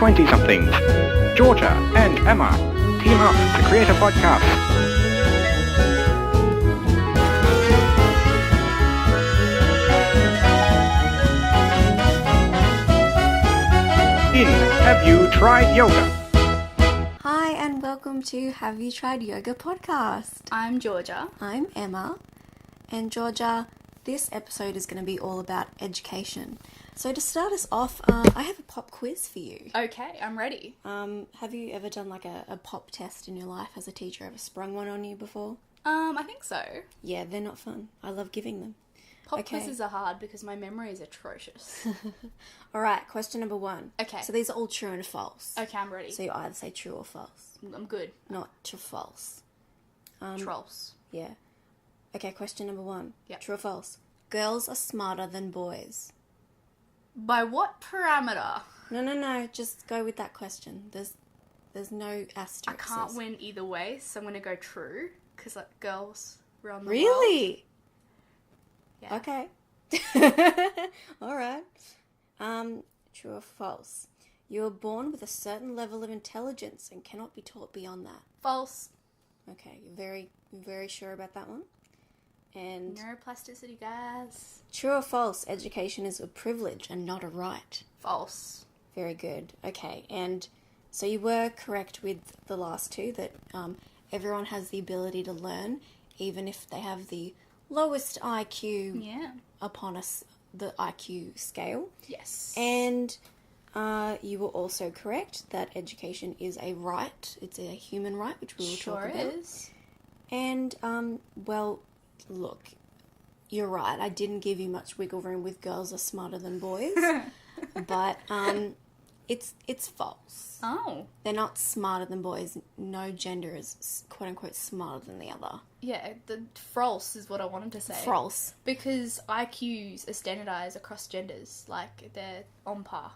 20-somethings. Georgia and Emma team up to create a podcast. In Have You Tried Yoga? Hi and welcome to Have You Tried Yoga podcast. I'm Georgia. I'm Emma. And Georgia, this episode is going to be all about education. So to start us off, I have a pop quiz for you. Okay, I'm ready. Have you ever done like a pop test in your life? Has a teacher ever sprung one on you before? I think so. Yeah, they're not fun. I love giving them. Pop quizzes are hard because my memory is atrocious. All right, question number 1. Okay. So these are all true and false. Okay, I'm ready. So you either say true or false. I'm good. Not true false. Trolls. Yeah. Okay, question number 1. Yep. True or false? Girls are smarter than boys. By what parameter? No. Just go with that question. There's no I asterisks. can't win either way, so I'm going to go true. Because, like, girls run the world. Really? Yeah. Okay. All right. True or false? You are born with a certain level of intelligence and cannot be taught beyond that. False. Okay, you're very, very sure about that one. And Neuroplasticity, guys. true or false? Education is a privilege and not a right. False. Very good. Okay, and so you were correct with the last two, that everyone has the ability to learn, even if they have the lowest IQ Yeah. upon us, the IQ scale. Yes. And you were also correct that education is a right. It's a human right, which we will talk about. Sure is. And, well, look, you're right. I didn't give you much wiggle room with girls are smarter than boys. But it's false. Oh. They're not smarter than boys. No gender is quote-unquote smarter than the other. Yeah, the false is what I wanted to say. False. Because IQs are standardised across genders. Like, they're on par.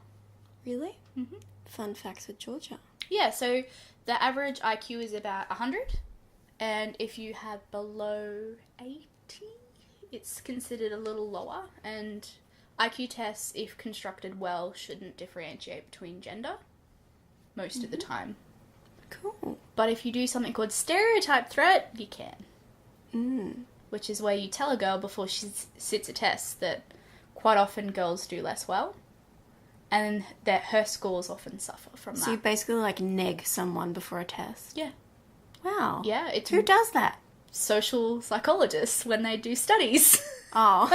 Really? Mm-hmm. Fun facts with Georgia. Yeah, so the average IQ is about 100. And if you have below 80, it's considered a little lower. And IQ tests, if constructed well, shouldn't differentiate between gender most of the time. Cool. But if you do something called stereotype threat, you can. Mm. Which is where you tell a girl before she sits a test that quite often girls do less well. And that her scores often suffer from So that. you basically like neg someone before a test? Yeah. Wow. Yeah, it's Who does that? social psychologists when they do studies. Oh.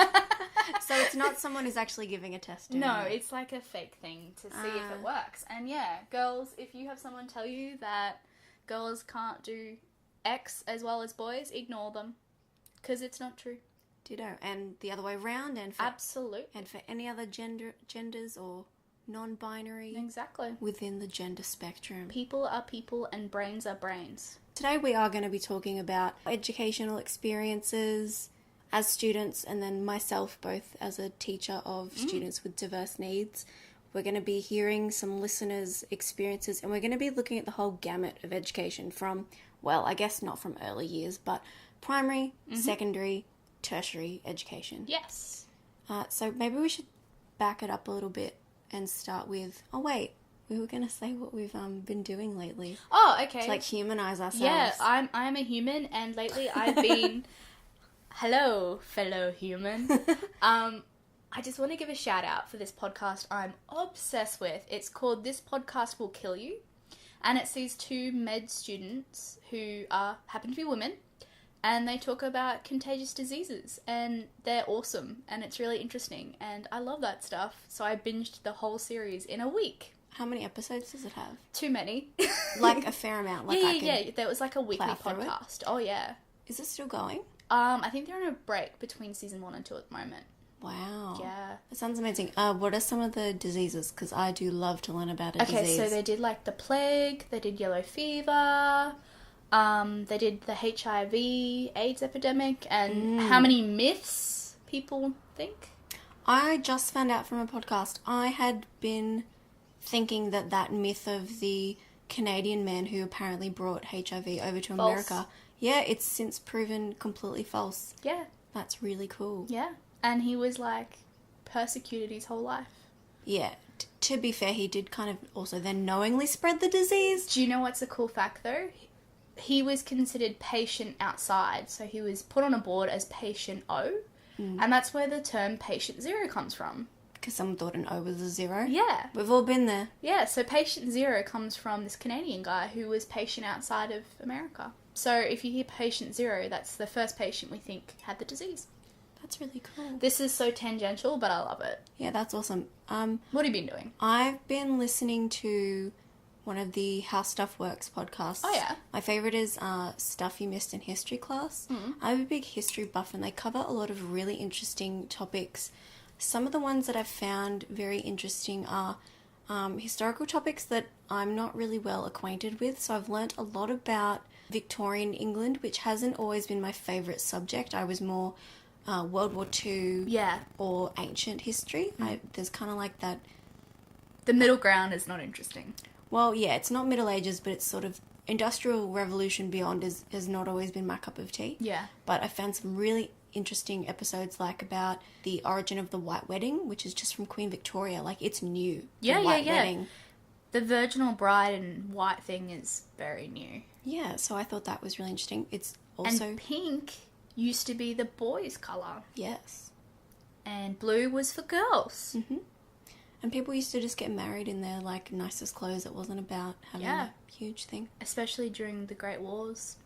So it's not someone who's actually giving a test. No, it's like a fake thing to see if it works. And yeah, girls, if you have someone tell you that girls can't do X as well as boys, ignore them. Because it's not true. Ditto. And the other way around, and for Absolutely. and for any other genders or non-binary Exactly. within the gender spectrum. People are people and brains are brains. Today we are going to be talking about educational experiences as students, and then myself both as a teacher of students with diverse needs. We're going to be hearing some listeners' experiences, and we're going to be looking at the whole gamut of education from, well, I guess not from early years, but primary, secondary, tertiary education. Yes. So maybe we should back it up a little bit and start with, oh wait, we were going to say what we've been doing lately. Oh, okay. To like humanize ourselves. Yeah, I'm a human, and lately I've been... Hello, fellow human. I just want to give a shout out for this podcast I'm obsessed with. It's called This Podcast Will Kill You. And it's these 2 med students who happen to be women. And they talk about contagious diseases. And they're awesome. And it's really interesting. And I love that stuff. So I binged the whole series in a week. How many episodes does it have? Too many. Like a fair amount. Like Yeah. There was like a weekly plow through it? podcast. Oh, yeah. Is it still going? I think they're on a break between season 1 and 2 at the moment. Wow. Yeah. That sounds amazing. What are some of the diseases? Because I do love to learn about a disease. Okay, so they did like the plague, they did yellow fever, they did the HIV, AIDS epidemic, and how many myths people think. I just found out from a podcast. I had been thinking that myth of the Canadian man who apparently brought HIV over to America. Yeah, it's since proven completely false. Yeah. That's really cool. Yeah. And he was like persecuted his whole life. Yeah, to be fair, he did kind of also then knowingly spread the disease. Do you know what's a cool fact, though? He was considered patient outside, so he was put on a board as patient O, and that's where the term patient zero comes from. Because someone thought an O was a 0. Yeah. We've all been there. Yeah, so patient zero comes from this Canadian guy who was patient outside of America. So if you hear patient zero, that's the first patient we think had the disease. That's really cool. This is so tangential, but I love it. Yeah, that's awesome. What have you been doing? I've been listening to one of the How Stuff Works podcasts. Oh, yeah? My favourite is Stuff You Missed in History Class. I'm a big history buff, and they cover a lot of really interesting topics. Some of the ones that I've found very interesting are historical topics that I'm not really well acquainted with. So I've learnt a lot about Victorian England, which hasn't always been my favourite subject. I was more World War II or ancient history. There's kind of like that... The middle ground is not interesting. Well, yeah, it's not Middle Ages, but it's sort of Industrial Revolution beyond has not always been my cup of tea. Yeah. But I found some really interesting episodes, like about the origin of the White Wedding, which is just from Queen Victoria. Like, it's new. Yeah. Wedding. The virginal bride and white thing is very new. Yeah, so I thought that was really interesting. It's also... And pink used to be the boys' colour. Yes. And blue was for girls. Mm-hmm. And people used to just get married in their, like, nicest clothes. It wasn't about having a huge thing. Especially during the Great Wars.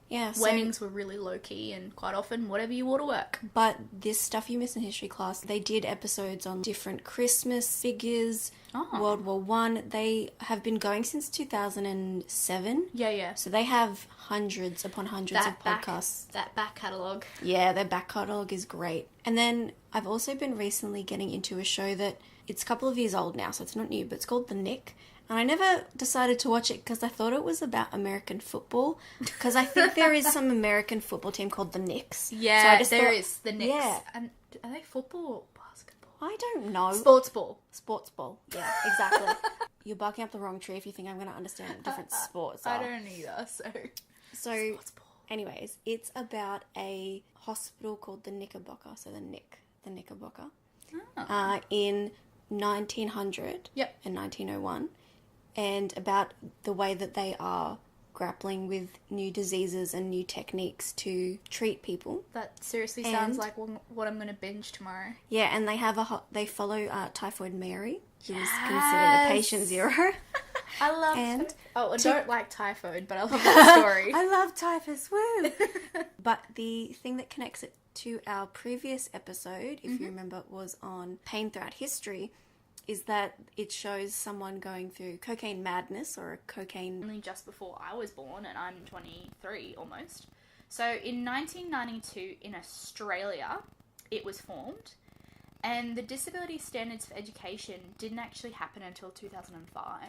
Yeah, so... Weddings were really low-key and quite often whatever you wore to work. But this Stuff You Missed in History Class, they did episodes on different Christmas figures, World War One. They have been going since 2007. Yeah. So they have hundreds upon hundreds of podcasts. That back catalogue. Yeah, their back catalogue is great. And then I've also been recently getting into a show that it's a couple of years old now, so it's not new, but it's called The Nick. And I never decided to watch it because I thought it was about American football. Because I think there is some American football team called the Knicks. Yeah, so there is the Knicks. Yeah. And are they football or basketball? I don't know. Sports ball. Sports ball. Yeah, exactly. You're barking up the wrong tree if you think I'm going to understand what different sports are. I don't either, so... Sports ball. Anyways, it's about a hospital called the Knickerbocker. So the Knickerbocker. In 1900 and 1901. And about the way that they are grappling with new diseases and new techniques to treat people. That seriously sounds like what I'm going to binge tomorrow. Yeah, and they have they follow Typhoid Mary, who is considered a patient zero. I love I don't like typhoid, but I love that story. I love typhus, woo! But the thing that connects it to our previous episode, if you remember, was on pain throughout history, is that it shows someone going through cocaine madness or a cocaine... Only just before I was born, and I'm 23 almost. So in 1992 in Australia, it was formed, and the Disability Standards for Education didn't actually happen until 2005,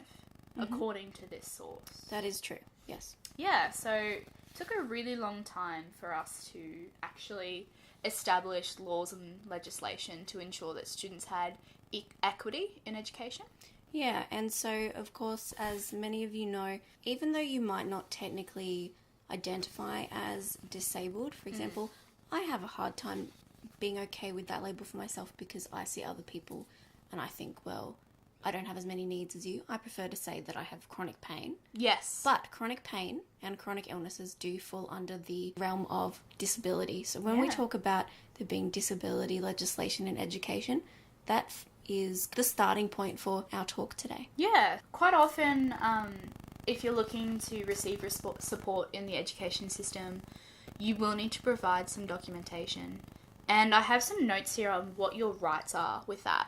according to this source. That is true, yes. Yeah, so it took a really long time for us to actually establish laws and legislation to ensure that students had equity in education. Yeah, and so, of course, as many of you know, even though you might not technically identify as disabled, for example, I have a hard time being okay with that label for myself because I see other people and I think, well, I don't have as many needs as you. I prefer to say that I have chronic pain. Yes. But chronic pain and chronic illnesses do fall under the realm of disability. So when we talk about there being disability legislation in education, that is the starting point for our talk today. Yeah. Quite often, if you're looking to receive support in the education system, you will need to provide some documentation. And I have some notes here on what your rights are with that.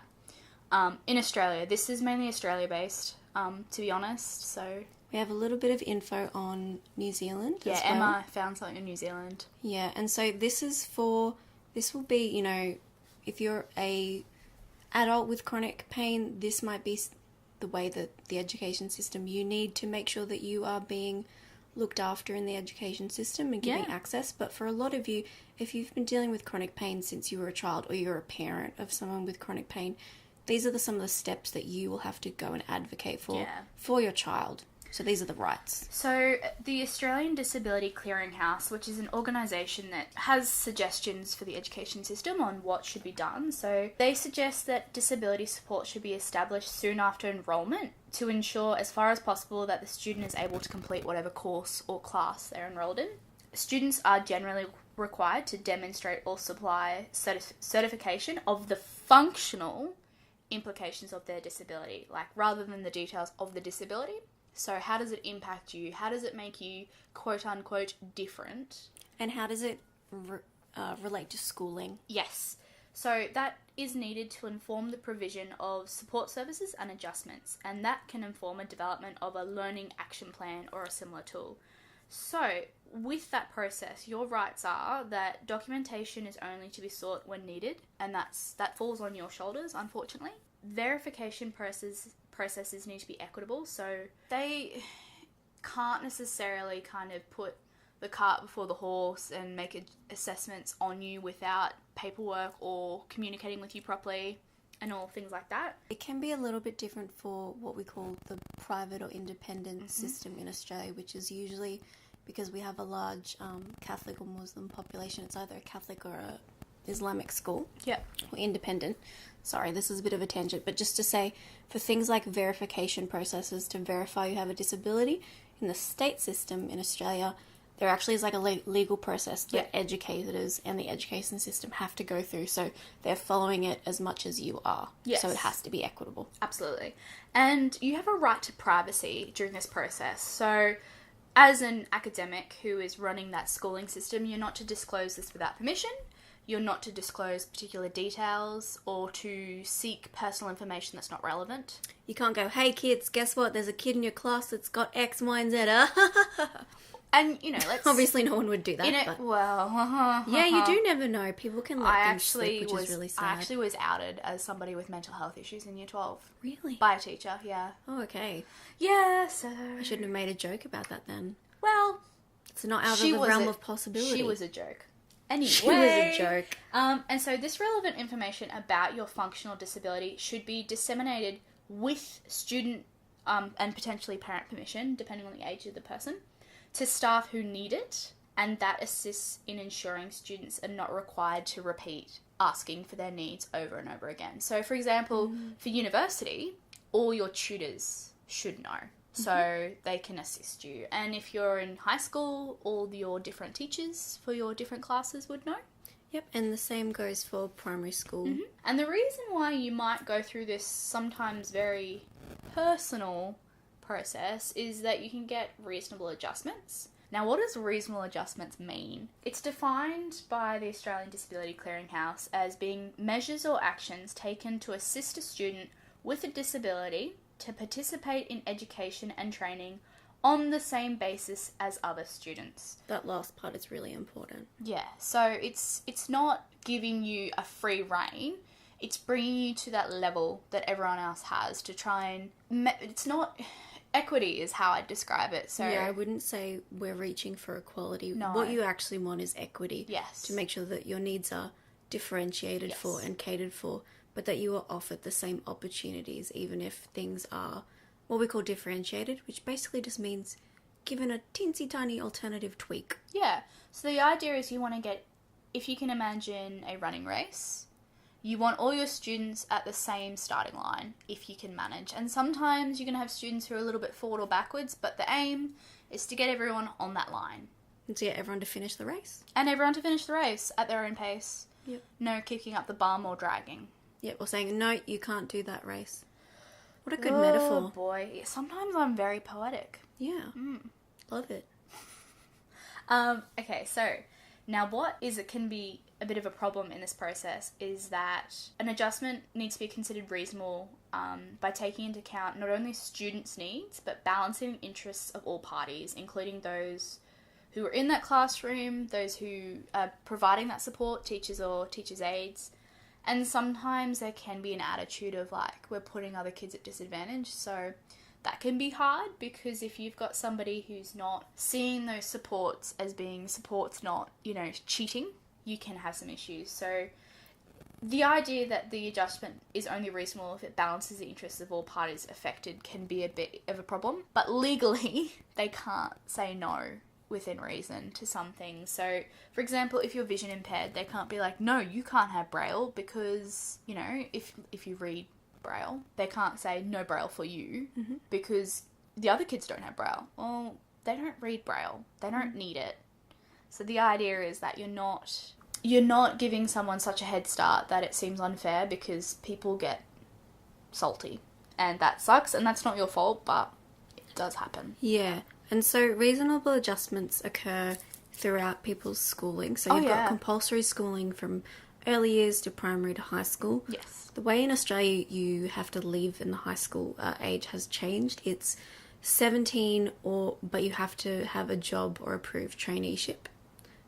In Australia, this is mainly Australia-based, to be honest, so... We have a little bit of info on New Zealand as well. Yeah, Emma found something in New Zealand. Yeah, and so this will be, you know, if you're a adult with chronic pain, this might be the way that the education system, you need to make sure that you are being looked after in the education system and giving access. But for a lot of you, if you've been dealing with chronic pain since you were a child or you're a parent of someone with chronic pain, these are some of the steps that you will have to go and advocate for your child. So these are the rights. So the Australian Disability Clearinghouse, which is an organisation that has suggestions for the education system on what should be done. So they suggest that disability support should be established soon after enrolment to ensure as far as possible that the student is able to complete whatever course or class they're enrolled in. Students are generally required to demonstrate or supply certification of the functional implications of their disability, like rather than the details of the disability. So how does it impact you? How does it make you, quote unquote, different? And how does it relate to schooling? Yes. So that is needed to inform the provision of support services and adjustments, and that can inform a development of a learning action plan or a similar tool. So with that process, your rights are that documentation is only to be sought when needed, and that falls on your shoulders, unfortunately. Verification processes need to be equitable, so they can't necessarily kind of put the cart before the horse and make assessments on you without paperwork or communicating with you properly and all things like that. It can be a little bit different for what we call the private or independent system in Australia, which is usually because we have a large Catholic or Muslim population. It's either a Catholic or a Islamic school. Yep. Or independent. Sorry, this is a bit of a tangent, but just to say, for things like verification processes to verify you have a disability, in the state system in Australia, there actually is like a legal process that educators and the education system have to go through, so they're following it as much as you are. Yes. So it has to be equitable. Absolutely. And you have a right to privacy during this process. So as an academic who is running that schooling system, you're not to disclose this without permission. You're not to disclose particular details or to seek personal information that's not relevant. You can't go, hey kids, guess what? There's a kid in your class that's got X, Y, and Z. And, you know, let's... Obviously no one would do that. But, well... yeah, you do never know. People can let things slip, which is really sad. I actually was outed as somebody with mental health issues in Year 12. Really? By a teacher, yeah. Oh, okay. Yeah, so... I shouldn't have made a joke about that then. Well... It's not out of the realm of possibility. She was a joke. Anyway, she was a joke. And so this relevant information about your functional disability should be disseminated with student and potentially parent permission, depending on the age of the person, to staff who need it, and that assists in ensuring students are not required to repeat asking for their needs over and over again. So, for example, for university, all your tutors should know. So they can assist you. And if you're in high school, all your different teachers for your different classes would know. Yep, and the same goes for primary school. And the reason why you might go through this sometimes very personal process is that you can get reasonable adjustments. Now, what does reasonable adjustments mean? It's defined by the Australian Disability Clearinghouse as being measures or actions taken to assist a student with a disability to participate in education and training on the same basis as other students. That last part is really important. Yeah, so it's not giving you a free rein, it's bringing you to that level that everyone else has to try and... it's not... Equity is how I describe it. So yeah, I wouldn't say we're reaching for equality. No. What you actually want is equity. Yes. To make sure that your needs are differentiated for and catered for, but that you are offered the same opportunities, even if things are what we call differentiated, which basically just means given a teensy tiny alternative tweak. Yeah. So the idea is you want to get, if you can imagine a running race, you want all your students at the same starting line, if you can manage. And sometimes you're going to have students who are a little bit forward or backwards, but the aim is to get everyone on that line. And to get everyone to finish the race. And everyone to finish the race at their own pace. Yep. No kicking up the bum or dragging. Yep, or saying, no, you can't do that race. What a good metaphor. Oh boy, sometimes I'm very poetic. Yeah, love it. Okay, so now what can be a bit of a problem in this process is that an adjustment needs to be considered reasonable by taking into account not only students' needs, but balancing the interests of all parties, including those who are in that classroom, those who are providing that support, teachers or teachers' aides. And sometimes there can be an attitude of like, we're putting other kids at disadvantage. So that can be hard because if you've got somebody who's not seeing those supports as being supports, not, cheating, you can have some issues. So the idea that the adjustment is only reasonable if it balances the interests of all parties affected can be a bit of a problem. But legally, they can't say no within reason to some things. So, for example, if you're vision impaired, they can't be like, no, you can't have Braille because, you know, if you read Braille, they can't say no Braille for you because the other kids don't have Braille. Well, they don't read Braille. They don't need it. So the idea is that you're not giving someone such a head start that it seems unfair because people get salty. And that sucks, and that's not your fault, but it does happen. Yeah. And so reasonable adjustments occur throughout people's schooling. So you've got compulsory schooling from early years to primary to high school. Yes. The way in Australia you have to leave in the high school age has changed. It's 17 but you have to have a job or approved traineeship.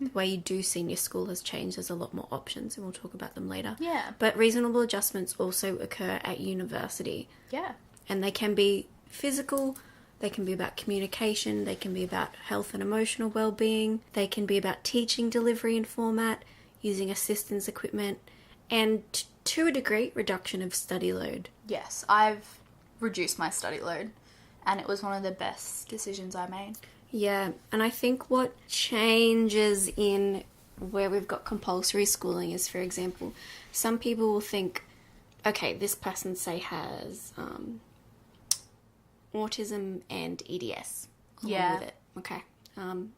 The way you do senior school has changed. There's a lot more options, and we'll talk about them later. Yeah. But reasonable adjustments also occur at university. Yeah. And they can be physical, they can be about communication, they can be about health and emotional well-being, they can be about teaching delivery and format, using assistance equipment, and to a degree, reduction of study load. Yes, I've reduced my study load, and it was one of the best decisions I made. Yeah, and I think what changes in where we've got compulsory schooling is, for example, some people will think, okay, this person, say, has autism and EDS along with it. Okay,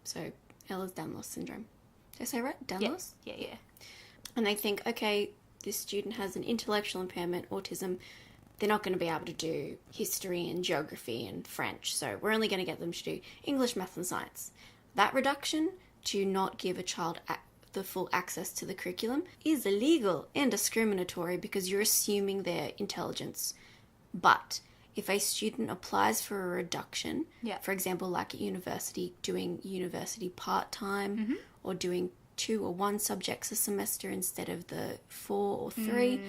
so Ehlers-Danlos syndrome. Did I say right? Danlos? Yeah. And they think, okay, this student has an intellectual impairment, autism. They're not going to be able to do history and geography and French, so we're only going to get them to do English, math and science. That reduction to not give a child the full access to the curriculum is illegal and discriminatory because you're assuming their intelligence. But if a student applies for a reduction, for example, like at university, doing university part-time or doing 2 or 1 subjects a semester instead of the 4 or 3,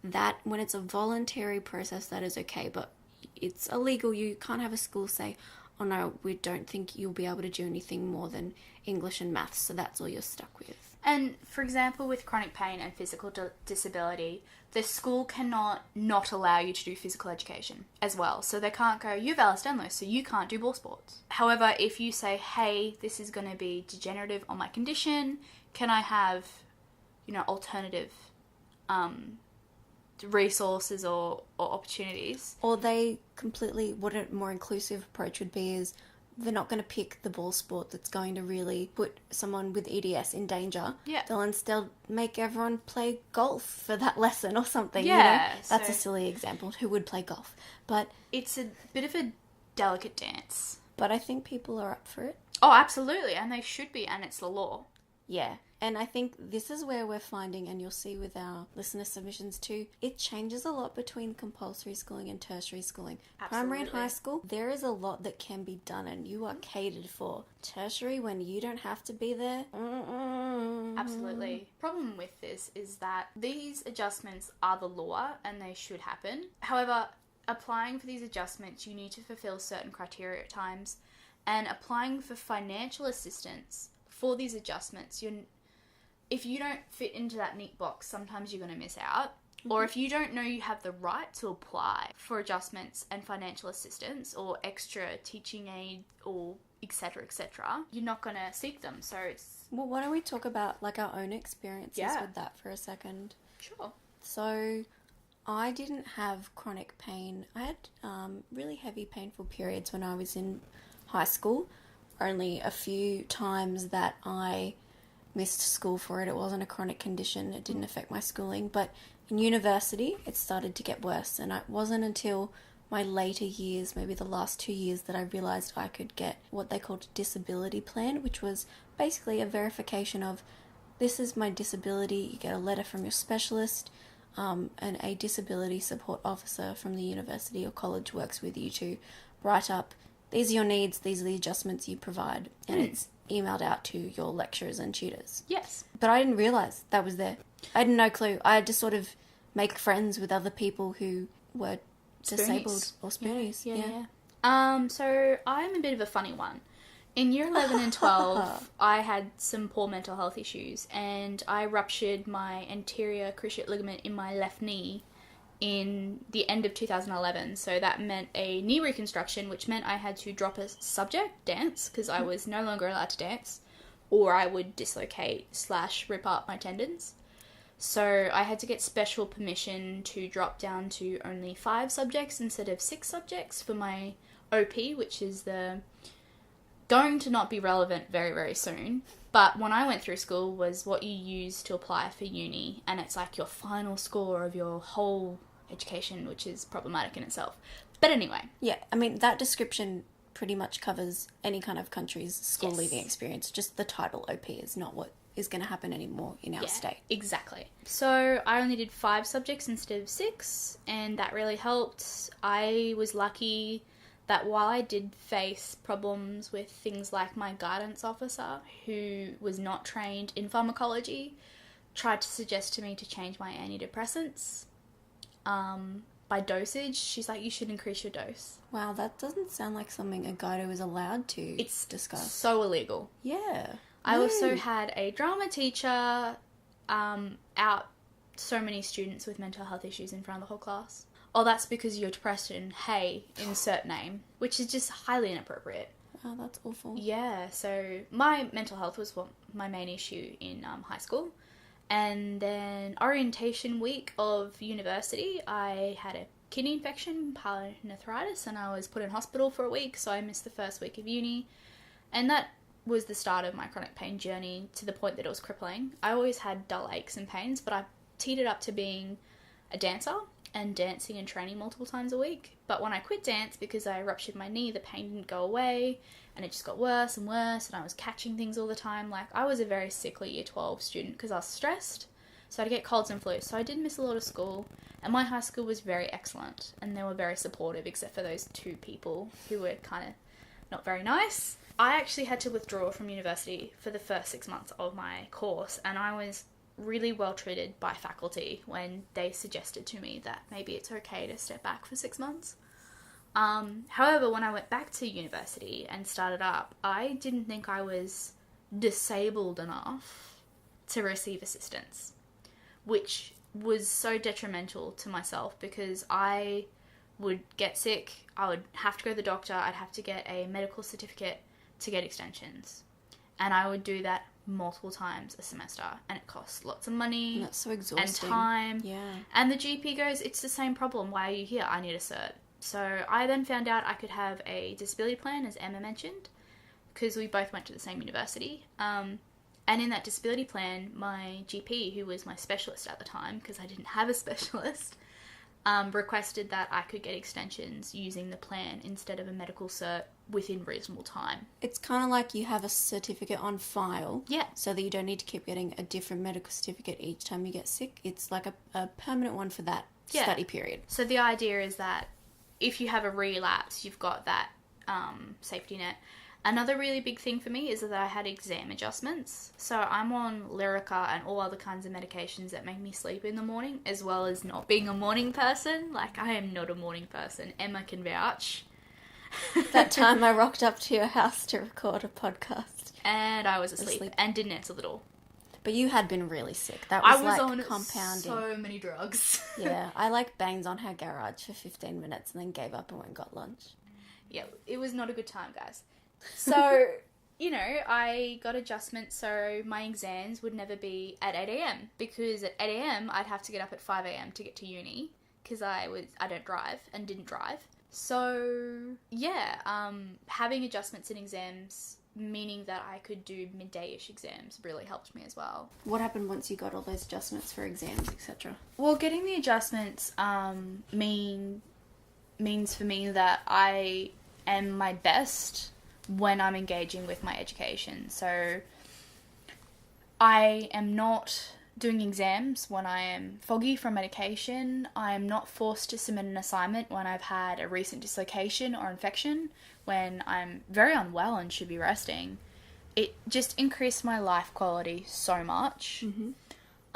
that when it's a voluntary process, that is okay, but it's illegal. You can't have a school say, oh no, we don't think you'll be able to do anything more than English and maths, so that's all you're stuck with. And for example, with chronic pain and physical disability, the school cannot not allow you to do physical education as well. So they can't go, you've Ehlers-Danlos, so you can't do ball sports. However, if you say, hey, this is going to be degenerative on my condition, can I have, alternative resources or opportunities? Or they completely, what a more inclusive approach would be is they're not going to pick the ball sport that's going to really put someone with EDS in danger. Yeah. They'll instead make everyone play golf for that lesson or something. Yeah. That's a silly example. Who would play golf? But it's a bit of a delicate dance. But I think people are up for it. Oh, absolutely. And they should be. And it's the law. Yeah. And I think this is where we're finding, and you'll see with our listener submissions too, it changes a lot between compulsory schooling and tertiary schooling. Absolutely. Primary and high school, there is a lot that can be done and you are catered for. Tertiary, when you don't have to be there. Absolutely. Problem with this is that these adjustments are the law and they should happen. However, applying for these adjustments, you need to fulfill certain criteria at times. And applying for financial assistance for these adjustments, if you don't fit into that neat box, sometimes you're going to miss out. Or if you don't know you have the right to apply for adjustments and financial assistance or extra teaching aid or etc., you're not going to seek them. So it's... Well, why don't we talk about our own experiences with that for a second? Sure. So I didn't have chronic pain. I had really heavy painful periods when I was in high school. Only a few times that I missed school for it. It wasn't a chronic condition. It didn't affect my schooling. But in university, it started to get worse. And it wasn't until my later years, maybe the last 2 years, that I realised I could get what they called a disability plan, which was basically a verification of, this is my disability. You get a letter from your specialist, and a disability support officer from the university or college works with you to write up, these are your needs, these are the adjustments you provide. And it's emailed out to your lecturers and tutors. Yes. But I didn't realise that was there. I had no clue. I had to sort of make friends with other people who were disabled or spoonies. Yeah. So I'm a bit of a funny one. In year 11 and 12, I had some poor mental health issues, and I ruptured my anterior cruciate ligament in my left knee in the end of 2011. So that meant a knee reconstruction, which meant I had to drop a subject, dance, because I was no longer allowed to dance, or I would dislocate / rip up my tendons. So I had to get special permission to drop down to only 5 subjects instead of 6 subjects for my OP, which is going to not be relevant very, very soon. But when I went through school was what you use to apply for uni, and it's like your final score of your whole education, which is problematic in itself. But anyway. Yeah, I mean, that description pretty much covers any kind of country's school Yes. leaving experience. Just the title OP is not what is going to happen anymore in our state. Exactly. So I only did 5 subjects instead of 6, and that really helped. I was lucky that while I did face problems with things like my guidance officer, who was not trained in pharmacology, tried to suggest to me to change my antidepressants by dosage. She's like, you should increase your dose. Wow, that doesn't sound like something a guido is allowed to discuss. So illegal. Yeah. I also had a drama teacher out so many students with mental health issues in front of the whole class. Oh, that's because you're depressed and, hey, insert name, which is just highly inappropriate. Oh, that's awful. Yeah, so my mental health was my main issue in high school. And then orientation week of university, I had a kidney infection, pyelonephritis, and I was put in hospital for a week, so I missed the first week of uni. And that was the start of my chronic pain journey to the point that it was crippling. I always had dull aches and pains, but I teed it up to being a dancer and dancing and training multiple times a week. But when I quit dance because I ruptured my knee, the pain didn't go away, and it just got worse and worse, and I was catching things all the time. Like, I was a very sickly year 12 student because I was stressed, so I'd get colds and flus, so I did miss a lot of school. And my high school was very excellent, and they were very supportive, except for those 2 people who were kind of not very nice. I actually had to withdraw from university for the first 6 months of my course, and I was really well treated by faculty when they suggested to me that maybe it's okay to step back for 6 months. However, when I went back to university and started up, I didn't think I was disabled enough to receive assistance, which was so detrimental to myself because I would get sick, I would have to go to the doctor, I'd have to get a medical certificate to get extensions. And I would do that multiple times a semester, and it costs lots of money. And that's so exhausting. And time. Yeah. And the GP goes, it's the same problem. Why are you here? I need a cert. So I then found out I could have a disability plan, as Emma mentioned, because we both went to the same university. And in that disability plan, my GP, who was my specialist at the time, because I didn't have a specialist, requested that I could get extensions using the plan instead of a medical cert within reasonable time. It's kind of like you have a certificate on file. Yeah. So that you don't need to keep getting a different medical certificate each time you get sick. It's like a permanent one for that study period. So the idea is that if you have a relapse, you've got that safety net. Another really big thing for me is that I had exam adjustments. So I'm on Lyrica and all other kinds of medications that make me sleep in the morning, as well as not being a morning person. Like, I am not a morning person. Emma can vouch. That time I rocked up to your house to record a podcast. And I was asleep. And didn't answer the door. But you had been really sick. That was, like on compounding. so many drugs. Yeah, I like banged on her garage for 15 minutes and then gave up and went and got lunch. Yeah, it was not a good time, guys. So, you know, I got adjustments so my exams would never be at 8 a.m. because at 8 a.m. I'd have to get up at 5 a.m. to get to uni because I don't drive and didn't drive. So, yeah, having adjustments in exams, meaning that I could do midday-ish exams, really helped me as well. What happened once you got all those adjustments for exams, etc.? Well, getting the adjustments means for me that I am my best when I'm engaging with my education. So I am not doing exams when I am foggy from medication. I am not forced to submit an assignment when I've had a recent dislocation or infection, when I'm very unwell and should be resting. It just increased my life quality so much. Mm-hmm.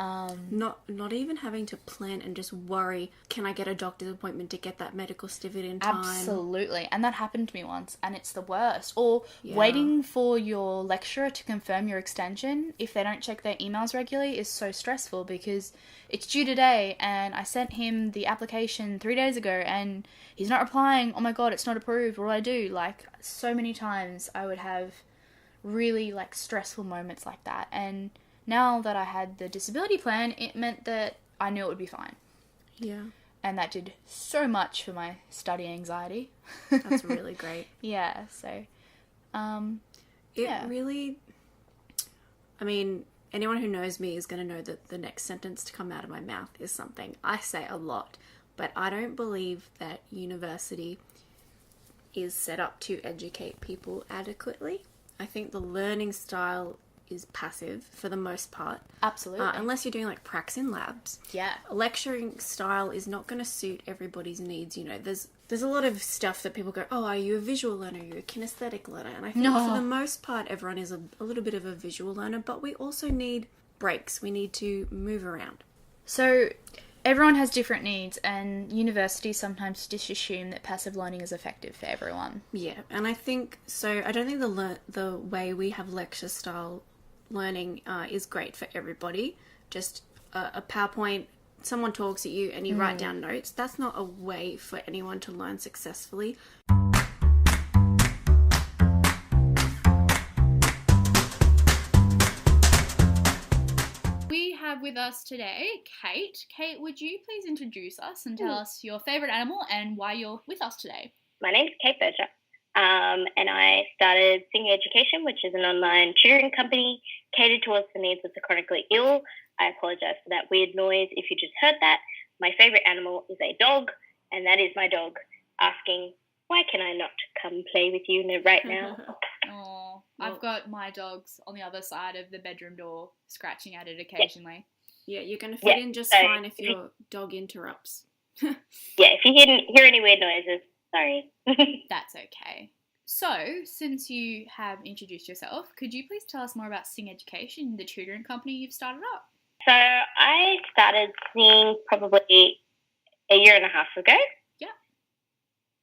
Not even having to plan and just worry, can I get a doctor's appointment to get that medical certificate in time? Absolutely. And that happened to me once, and it's the worst. Or Yeah. waiting for your lecturer to confirm your extension if they don't check their emails regularly is so stressful, because it's due today and I sent him the application 3 days ago and he's not replying. Oh my god, it's not approved. What do I do? Like, so many times I would have really, like, stressful moments like that. And now that I had the disability plan, it meant that I knew it would be fine. Yeah. And that did so much for my study anxiety. That's really great. Yeah, so, It really, I mean, anyone who knows me is going to know that the next sentence to come out of my mouth is something I say a lot, but I don't believe that university is set up to educate people adequately. I think the learning style is passive for the most part. Absolutely. Unless you're doing like pracs in labs. Yeah. A lecturing style is not going to suit everybody's needs. You know, there's a lot of stuff that people go, oh, are you a visual learner? Are you a kinesthetic learner? And I think for the most part, everyone is a little bit of a visual learner, but we also need breaks. We need to move around. So everyone has different needs, and universities sometimes just assume that passive learning is effective for everyone. Yeah, and I think, so I don't think the way we have lecture style learning is great for everybody. Just a PowerPoint, someone talks at you and you write down notes. That's not a way for anyone to learn successfully. We have with us today Kate. Kate, would you please introduce us and tell us your favourite animal and why you're with us today? My name's Kate Berger, and I started Cing Education, which is an online tutoring company catered towards the needs of the chronically ill. I apologise for that weird noise if you just heard that. My favourite animal is a dog, and that is my dog asking, why can I not come play with you right now? Oh, I've got my dogs on the other side of the bedroom door scratching at it occasionally. Yeah, you're going to fit in just fine if your dog interrupts. Yeah, if you hear any weird noises, sorry. That's okay. So, since you have introduced yourself, could you please tell us more about Cing Education, the tutoring company you've started up? So I started Cing probably a year and a half ago. Yeah.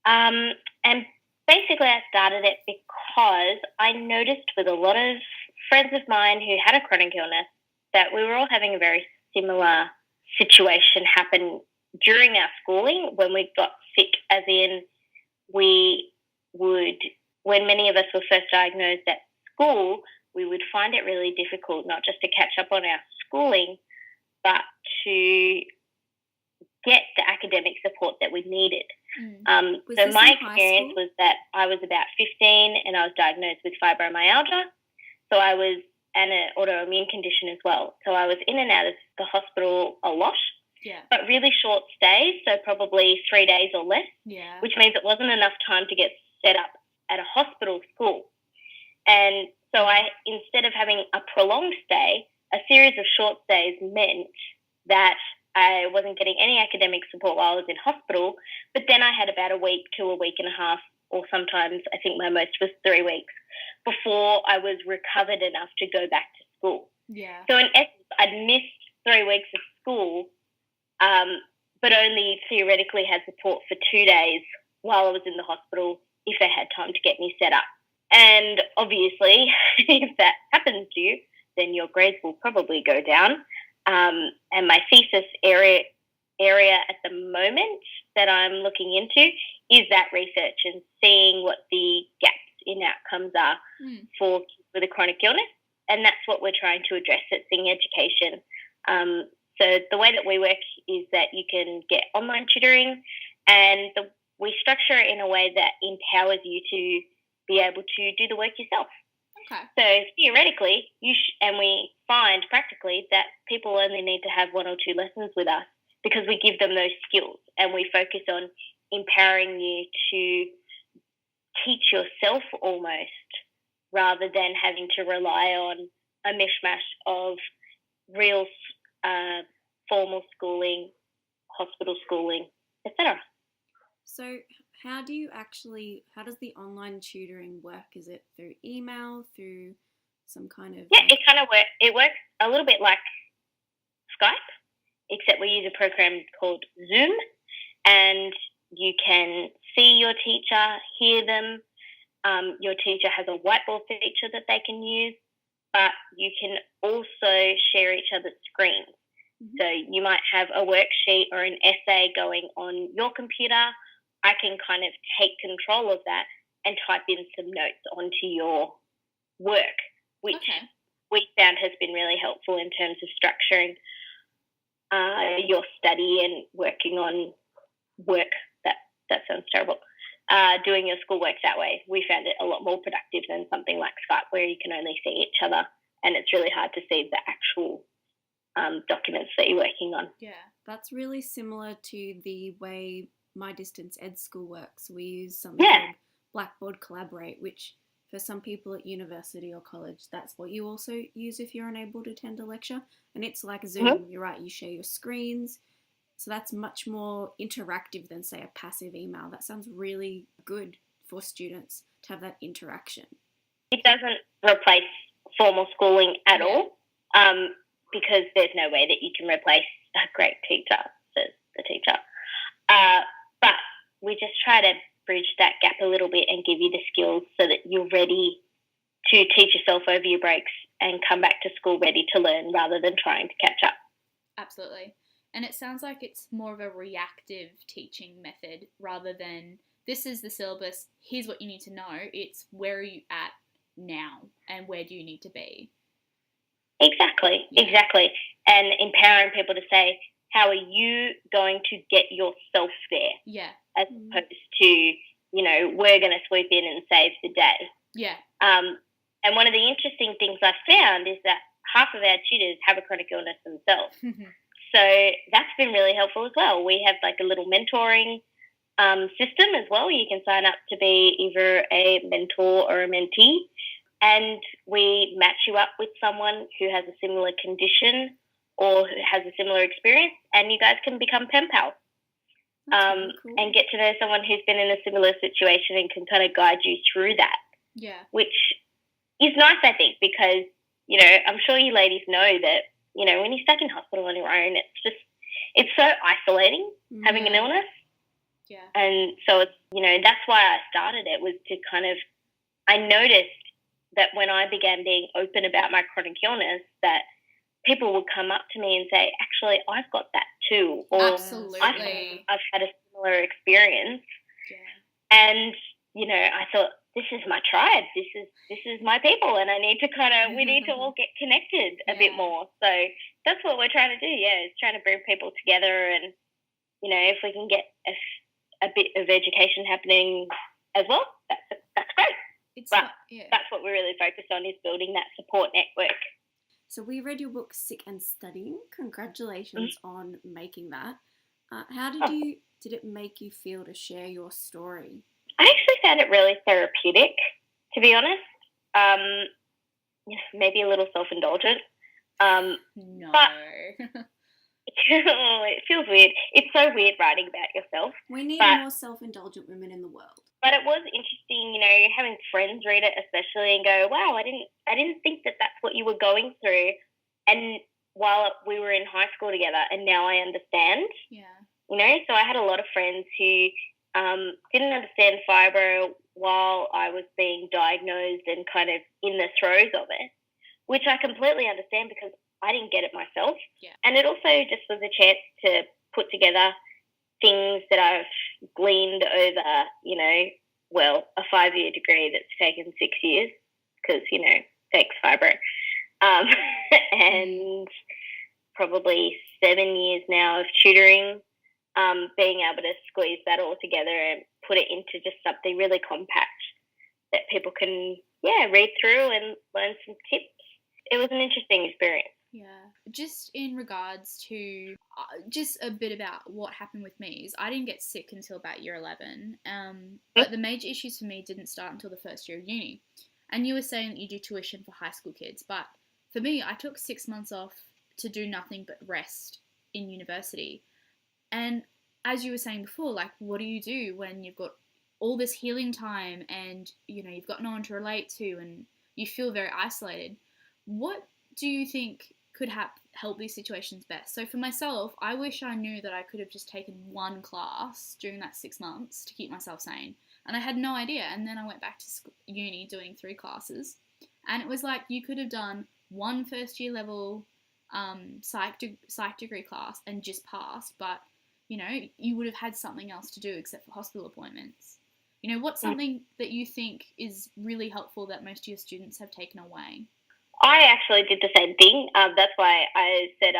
And basically I started it because I noticed with a lot of friends of mine who had a chronic illness that we were all having a very similar situation happen during our schooling when we got sick, as in we would, when many of us were first diagnosed at school, we would find it really difficult not just to catch up on our schooling, but to get the academic support that we needed. So my experience was that I was about 15 and I was diagnosed with fibromyalgia. So I was, and an autoimmune condition as well. So I was in and out of the hospital a lot, but really short stays, so probably 3 days or less, which means it wasn't enough time to get set up at a hospital school. And so I, instead of having a prolonged stay, a series of short stays meant that I wasn't getting any academic support while I was in hospital, but then I had about a week to a week and a half, or sometimes I think my most was 3 weeks, before I was recovered enough to go back to school. Yeah. So in essence, I'd missed 3 weeks of school, but only theoretically had support for 2 days while I was in the hospital if they had time to get me set up. And obviously, if that happens to you, then your grades will probably go down. And my thesis area at the moment that I'm looking into is that research and seeing what the gaps in outcomes are for kids with a chronic illness. And that's what we're trying to address at Cing Education. So the way that we work is that you can get online tutoring, and we structure it in a way that empowers you to be able to do the work yourself. Okay. So theoretically, and we find practically that people only need to have 1 or 2 lessons with us because we give them those skills, and we focus on empowering you to teach yourself almost, rather than having to rely on a mishmash of real formal schooling, hospital schooling, etc. So how does the online tutoring work? Is it through email, through some kind of... Yeah, it works a little bit like Skype, except we use a program called Zoom, and you can see your teacher, hear them. Your teacher has a whiteboard feature that they can use, but you can also share each other's screens. So you might have a worksheet or an essay going on your computer. I can kind of take control of that and type in some notes onto your work, which we found has been really helpful in terms of structuring your study and working on work. That sounds terrible. Doing your schoolwork that way. We found it a lot more productive than something like Skype where you can only see each other and it's really hard to see the actual documents that you're working on. Yeah, that's really similar to the way my distance ed school works. We use something called Blackboard Collaborate, which for some people at university or college, that's what you also use if you're unable to attend a lecture. And it's like Zoom. You're right, you share your screens. So that's much more interactive than, say, a passive email. That sounds really good for students to have that interaction. It doesn't replace formal schooling at all, because there's no way that you can replace a great teacher, says the teacher. But we just try to bridge that gap a little bit and give you the skills so that you're ready to teach yourself over your breaks and come back to school ready to learn rather than trying to catch up. Absolutely. And it sounds like it's more of a reactive teaching method rather than this is the syllabus, here's what you need to know. It's where are you at now and where do you need to be? Exactly. And empowering people to say, how are you going to get yourself there? Yeah. As opposed to, we're going to swoop in and save the day. Yeah. And one of the interesting things I've found is that half of our tutors have a chronic illness themselves. So that's been really helpful as well. We have like a little mentoring system as well. You can sign up to be either a mentor or a mentee, and we match you up with someone who has a similar condition or who has a similar experience, and you guys can become pen pals Really cool. and get to know someone who's been in a similar situation and can kind of guide you through that. Yeah. Which is nice, I think, because, I'm sure you ladies know that, when you're stuck in hospital on your own, it's so isolating having an illness. Yeah. And so it's, that's why I started it, was to kind of, I noticed that when I began being open about my chronic illness, that people would come up to me and say, actually, I've got that too. Or Absolutely. I've had a similar experience. Yeah. And, I thought, this is my tribe. This is my people. And I need to we need to all get connected a bit more. So that's what we're trying to do. Yeah. Is trying to bring people together. And, if we can get a bit of education happening as well, that's great. That's what we're really focused on, is building that support network. So we read your book, Sick and Studying. Congratulations on making that. How did it make you feel to share your story? I actually found it really therapeutic, to be honest. Maybe a little self-indulgent. No. But it feels weird. It's so weird writing about yourself. We need more self-indulgent women in the world. But it was interesting, having friends read it especially and go, wow, I didn't think that that's what you were going through. And while we were in high school together, and now I understand. Yeah. So I had a lot of friends who didn't understand fibro while I was being diagnosed and kind of in the throes of it, which I completely understand because I didn't get it myself. Yeah. And it also just was a chance to put together things that I've gleaned over, a 5-year degree that's taken 6 years because, thanks fibro. And probably 7 years now of tutoring, being able to squeeze that all together and put it into just something really compact that people can, read through and learn some tips. It was an interesting experience. Yeah. Just in regards to just a bit about what happened with me is I didn't get sick until about year 11. But the major issues for me didn't start until the first year of uni. And you were saying that you do tuition for high school kids. But for me, I took 6 months off to do nothing but rest in university. And as you were saying before, like, what do you do when you've got all this healing time and, you've got no one to relate to and you feel very isolated? What do you think could help these situations best. So for myself, I wish I knew that I could have just taken one class during that 6 months to keep myself sane. And I had no idea. And then I went back to uni doing 3 classes. And it was like you could have done one first-year level psych degree class and just passed. But, you know, you would have had something else to do except for hospital appointments. You know, what's something that you think is really helpful that most of your students have taken away? I actually did the same thing. That's why I said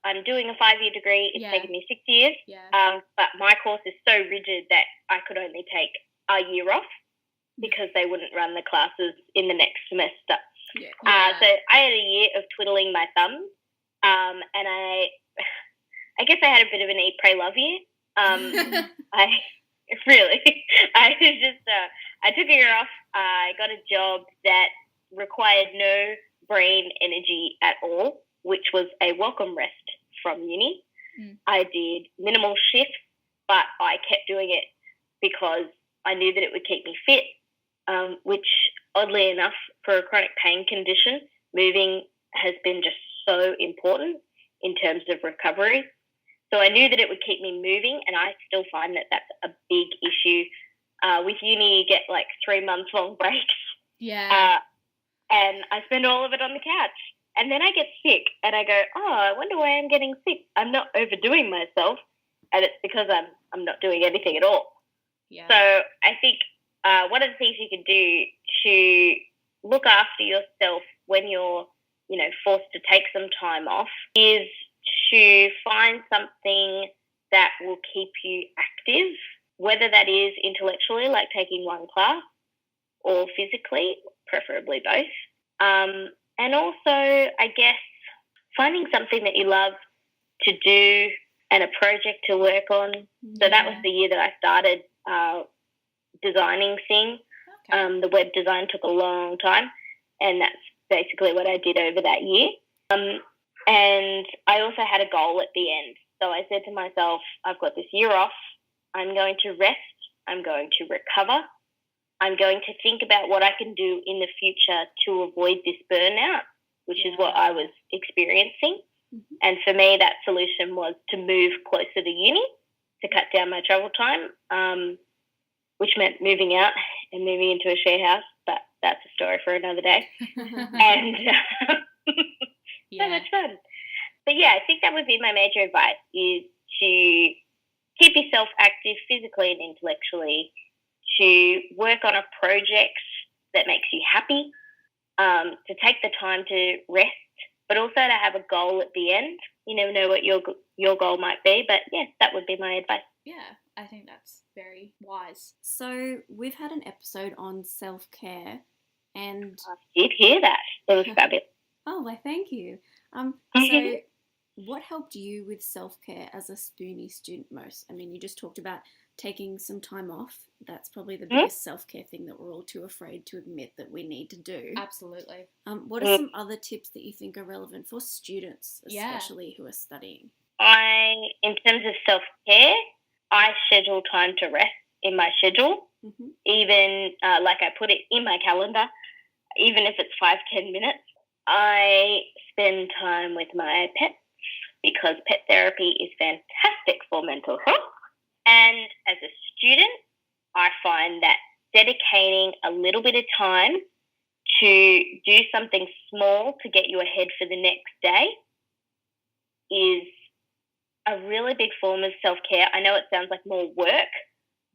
I'm doing a 5-year degree. It's taken me 6 years. Yeah. But my course is so rigid that I could only take a year off because they wouldn't run the classes in the next semester. Yeah. So I had a year of twiddling my thumbs, and I guess I had a bit of an eat, pray, love year. I took a year off. I got a job that required no brain energy at all, which was a welcome rest from uni. I did minimal shifts, but I kept doing it because I knew that it would keep me fit, which oddly enough, for a chronic pain condition, moving has been just so important in terms of recovery. So I knew that it would keep me moving, and I still find that that's a big issue. With uni, you get like 3 months long breaks. Yeah. And I spend all of it on the couch. And then I get sick, and I go, I wonder why I'm getting sick. I'm not overdoing myself, and it's because I'm not doing anything at all. Yeah. So I think one of the things you can do to look after yourself when you're, you know, forced to take some time off is to find something that will keep you active, whether that is intellectually, like taking one class, or physically, preferably both. And also, I guess, finding something that you love to do and a project to work on. So that was the year that I started designing Cing. Okay. The web design took a long time, and that's basically what I did over that year. And I also had a goal at the end. So I said to myself, I've got this year off. I'm going to rest. I'm going to recover. I'm going to think about what I can do in the future to avoid this burnout, which is what I was experiencing. Mm-hmm. And for me, that solution was to move closer to uni, to cut down my travel time, which meant moving out and moving into a share house. But that's a story for another day. And so much fun. But yeah, I think that would be my major advice, is to keep yourself active physically and intellectually, to work on a project that makes you happy, to take the time to rest, but also to have a goal at the end. You never know what your goal might be, but yeah, that would be my advice. Yeah, I think that's very wise. So we've had an episode on self-care, and I did hear that. It was fabulous. oh, why thank you. So what helped you with self-care as a Spoonie student most? I mean, you just talked about taking some time off. That's probably the biggest self-care thing that we're all too afraid to admit that we need to do. Absolutely. What are some other tips that you think are relevant for students, especially who are studying? In terms of self-care, I schedule time to rest in my schedule. Mm-hmm. Even, like I put it in my calendar, even if it's 5-10 minutes. I spend time with my pets because pet therapy is fantastic for mental health. And as a student, I find that dedicating a little bit of time to do something small to get you ahead for the next day is a really big form of self-care. I know it sounds like more work,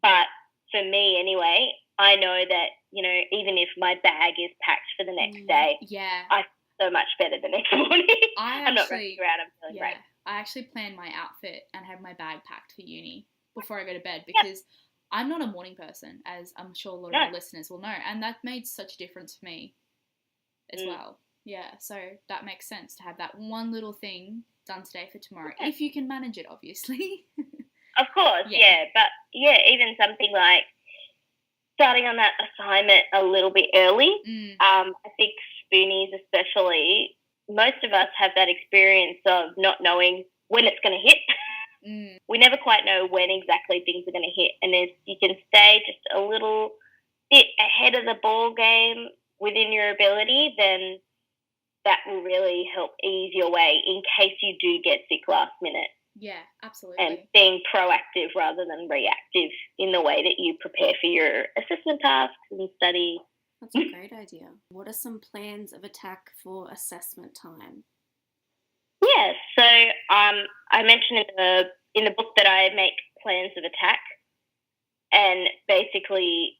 but for me anyway, I know that, you know, even if my bag is packed for the next day, I feel so much better the next morning. I'm not rushing around, I'm feeling great. I actually plan my outfit and have my bag packed for uni before I go to bed because I'm not a morning person, as I'm sure a lot of our listeners will know, and that made such a difference for me as well. Yeah, so that makes sense to have that one little thing done today for tomorrow, if you can manage it, obviously. Of course, but even something like starting on that assignment a little bit early. I think Spoonies especially, most of us have that experience of not knowing when it's going to hit. We never quite know when exactly things are going to hit, and if you can stay just a little bit ahead of the ball game within your ability, then that will really help ease your way in case you do get sick last minute. Yeah, absolutely. And being proactive rather than reactive in the way that you prepare for your assessment tasks and study. That's a great idea. What are some plans of attack for assessment time? Yeah, so I mentioned in the book that I make plans of attack, and basically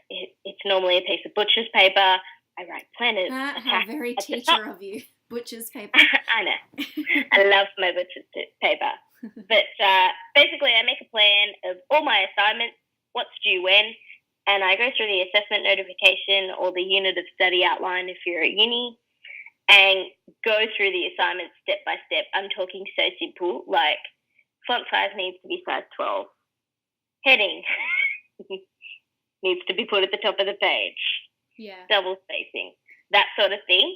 it's normally a piece of butcher's paper. I write planners. How very teacher of you. Butcher's paper. I know. I love my butcher's paper. But basically I make a plan of all my assignments, what's due when, and I go through the assessment notification or the unit of study outline if you're at uni, and go through the assignments step by step. I'm talking so simple, like font size needs to be size 12. Heading needs to be put at the top of the page. Yeah. Double spacing, that sort of thing.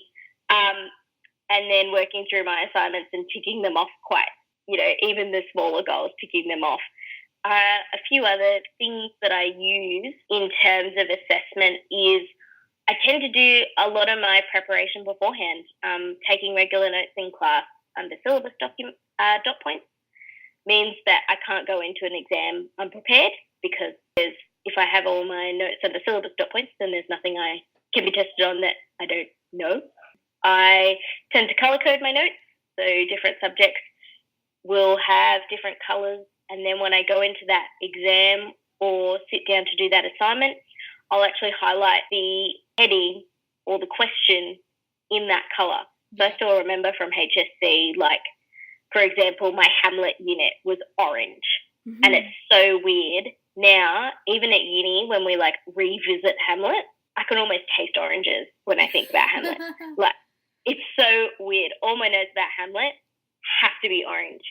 And then working through my assignments and ticking them off quite, even the smaller goals, ticking them off. A few other things that I use in terms of assessment is I tend to do a lot of my preparation beforehand, taking regular notes in class under syllabus dot points means that I can't go into an exam unprepared, because if I have all my notes under syllabus dot points, then there's nothing I can be tested on that I don't know. I tend to colour code my notes, so different subjects will have different colours, and then when I go into that exam or sit down to do that assignment, I'll actually highlight the heading or the question in that colour. So I still remember from HSC, like, for example, my Hamlet unit was orange, and it's so weird. Now, even at uni, when we, revisit Hamlet, I can almost taste oranges when I think about Hamlet. It's so weird. All my notes about Hamlet have to be orange.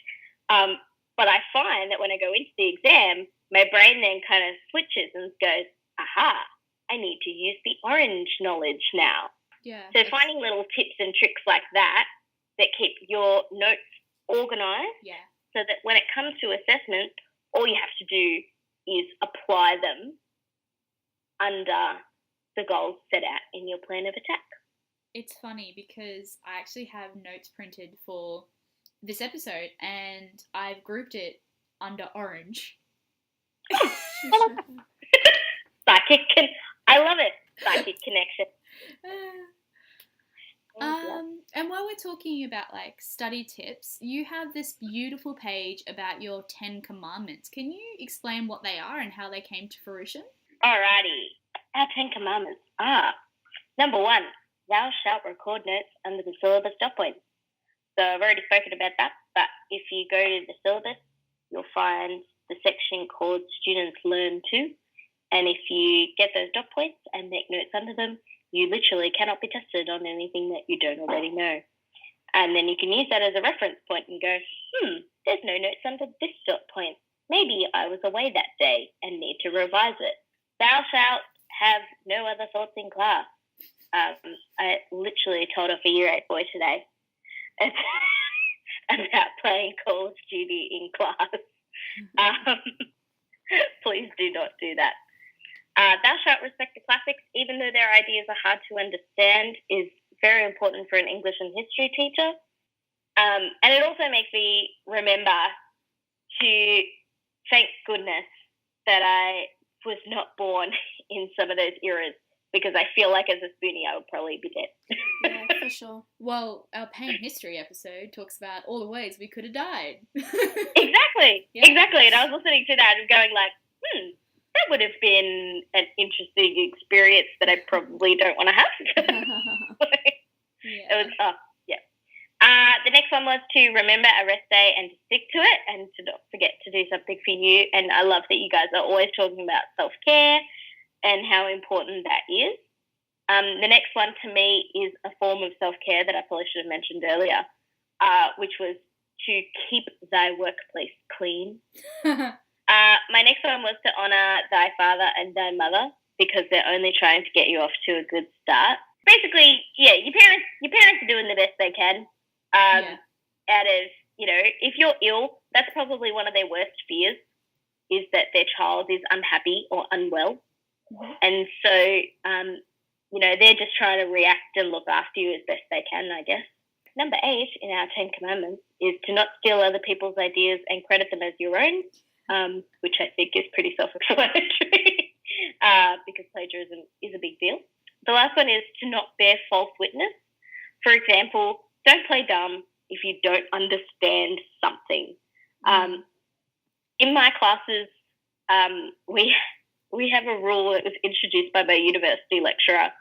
But I find that when I go into the exam, my brain then kind of switches and goes, aha, I need to use the orange knowledge now. Yeah. So finding little tips and tricks like that keep your notes organised, so that when it comes to assessment, all you have to do is apply them under the goals set out in your plan of attack. It's funny because I actually have notes printed for this episode and I've grouped it under orange. I love it. Psychic connection. And while we're talking about study tips, you have this beautiful page about your 10 commandments. Can you explain what they are and how they came to fruition? Alrighty. Our 10 commandments are: number 1, thou shalt record notes under the syllabus dot points. So I've already spoken about that, but if you go to the syllabus, you'll find the section called Students Learn To, and if you get those dot points and make notes under them, you literally cannot be tested on anything that you don't already know. And then you can use that as a reference point and go, there's no notes under this dot point. Maybe I was away that day and need to revise it. Thou shalt have no other thoughts in class. I literally told off a year 8 boy today about playing Call of Duty in class. Please do not do that. Thou shalt respect the classics, even though their ideas are hard to understand, is very important for an English and history teacher. And it also makes me remember to thank goodness that I was not born in some of those eras, because I feel like as a spoonie I would probably be dead. Yeah, for sure. Well, our Pain History episode talks about all the ways we could have died. Exactly. And I was listening to that and going that would have been an interesting experience that I probably don't want to have. It was, the next one was to remember a rest day and to stick to it and to not forget to do something for you. And I love that you guys are always talking about self-care and how important that is. The next one to me is a form of self-care that I probably should have mentioned earlier, which was to keep thy workplace clean. My next one was to honour thy father and thy mother, because they're only trying to get you off to a good start. Basically, your parents are doing the best they can. Out of, if you're ill, that's probably one of their worst fears, is that their child is unhappy or unwell. Mm-hmm. And so they're just trying to react and look after you as best they can, I guess. Number 8 in our 10 commandments is to not steal other people's ideas and credit them as your own, which I think is pretty self-explanatory because plagiarism is a big deal. The last one is to not bear false witness. For example, don't play dumb if you don't understand something. In my classes, we have a rule that was introduced by my university lecturer,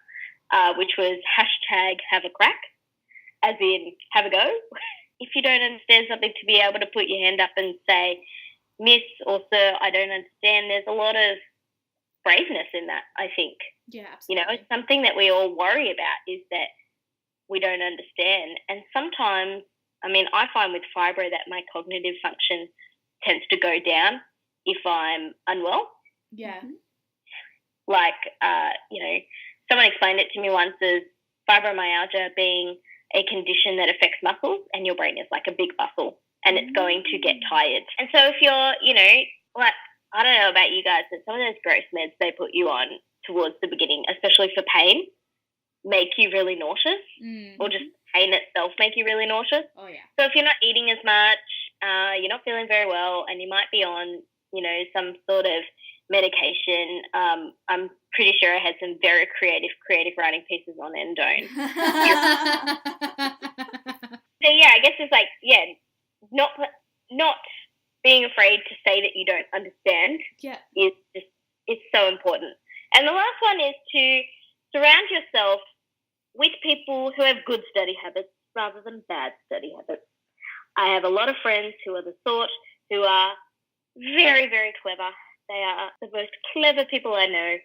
which was #have a crack, as in have a go. If you don't understand something, to be able to put your hand up and say, Miss or Sir, I don't understand, there's a lot of braveness in that, I think. Yeah, absolutely. It's something that we all worry about is that we don't understand. And sometimes, I find with fibro that my cognitive function tends to go down if I'm unwell. Yeah. Like, someone explained it to me once as fibromyalgia being a condition that affects muscles, and your brain is like a big muscle and it's going to get tired. And so if you're, like, I don't know about you guys, but some of those gross meds they put you on towards the beginning, especially for pain, make you really nauseous, or just pain itself make you really nauseous. Oh, yeah. So if you're not eating as much, you're not feeling very well, and you might be on, some sort of medication, I'm pretty sure I had some very creative writing pieces on endone. So, yeah, I guess it's like, not being afraid to say that you don't understand is so important. And the last one is to surround yourself with people who have good study habits rather than bad study habits. I have a lot of friends who are the sort who are very, very clever. They are the most clever people I know,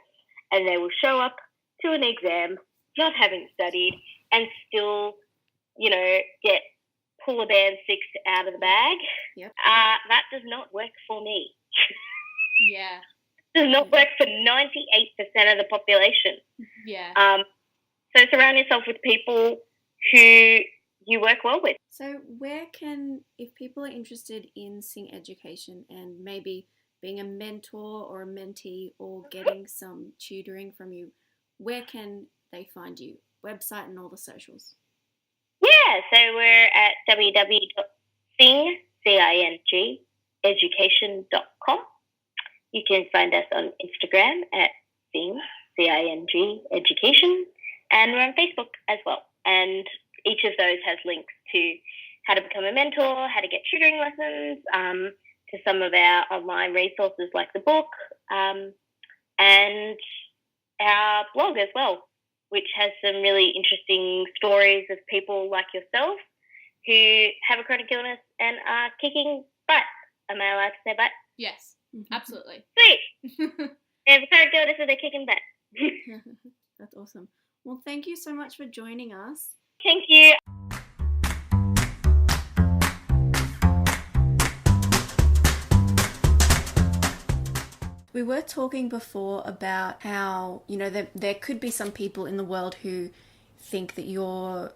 and they will show up to an exam not having studied and still, get pull band 6 out of the bag. Yep. That does not work for me. Yeah. Does not work for 98% of the population. Yeah. So surround yourself with people who you work well with. So if people are interested in Cing Education and maybe being a mentor or a mentee or getting some tutoring from you, where can they find you? Website and all the socials. Yeah, so we're at www.cingeducation.com. You can find us on Instagram at Cing Education, and we're on Facebook as well. And each of those has links to how to become a mentor, how to get tutoring lessons, to some of our online resources like the book, and our blog as well, which has some really interesting stories of people like yourself who have a chronic illness and are kicking butt. Am I allowed to say butt? Yes, absolutely. Sweet. They have a chronic illness and they're kicking butt. That's awesome. Well, thank you so much for joining us. Thank you. We were talking before about how, there could be some people in the world who think that you're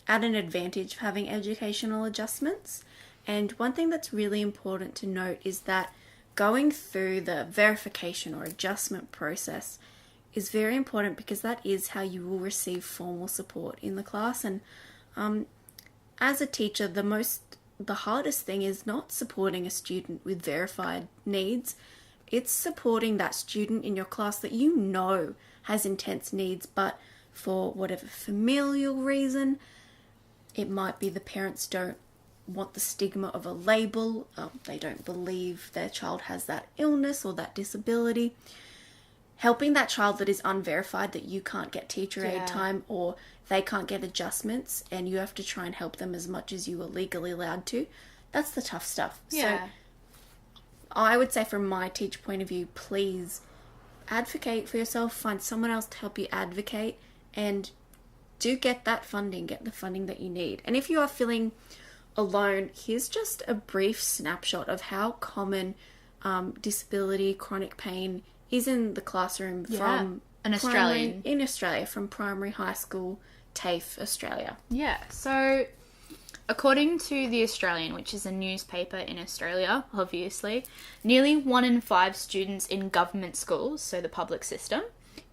at an advantage of having educational adjustments. And one thing that's really important to note is that going through the verification or adjustment process is very important, because that is how you will receive formal support in the class. And as a teacher, the hardest thing is not supporting a student with verified needs. It's supporting that student in your class that you know has intense needs, but for whatever familial reason, it might be the parents don't want the stigma of a label, they don't believe their child has that illness or that disability. Helping that child that is unverified, that you can't get teacher aid time or they can't get adjustments and you have to try and help them as much as you are legally allowed to, that's the tough stuff. Yeah. So I would say from my teacher point of view, please advocate for yourself, find someone else to help you advocate, and do get that funding, get the funding that you need. And if you are feeling alone, here's just a brief snapshot of how common disability, chronic pain is in the classroom from an Australian. In Australia, from primary, high school, TAFE, Australia. Yeah, so according to The Australian, which is a newspaper in Australia, obviously, nearly 1 in 5 students in government schools, so the public system,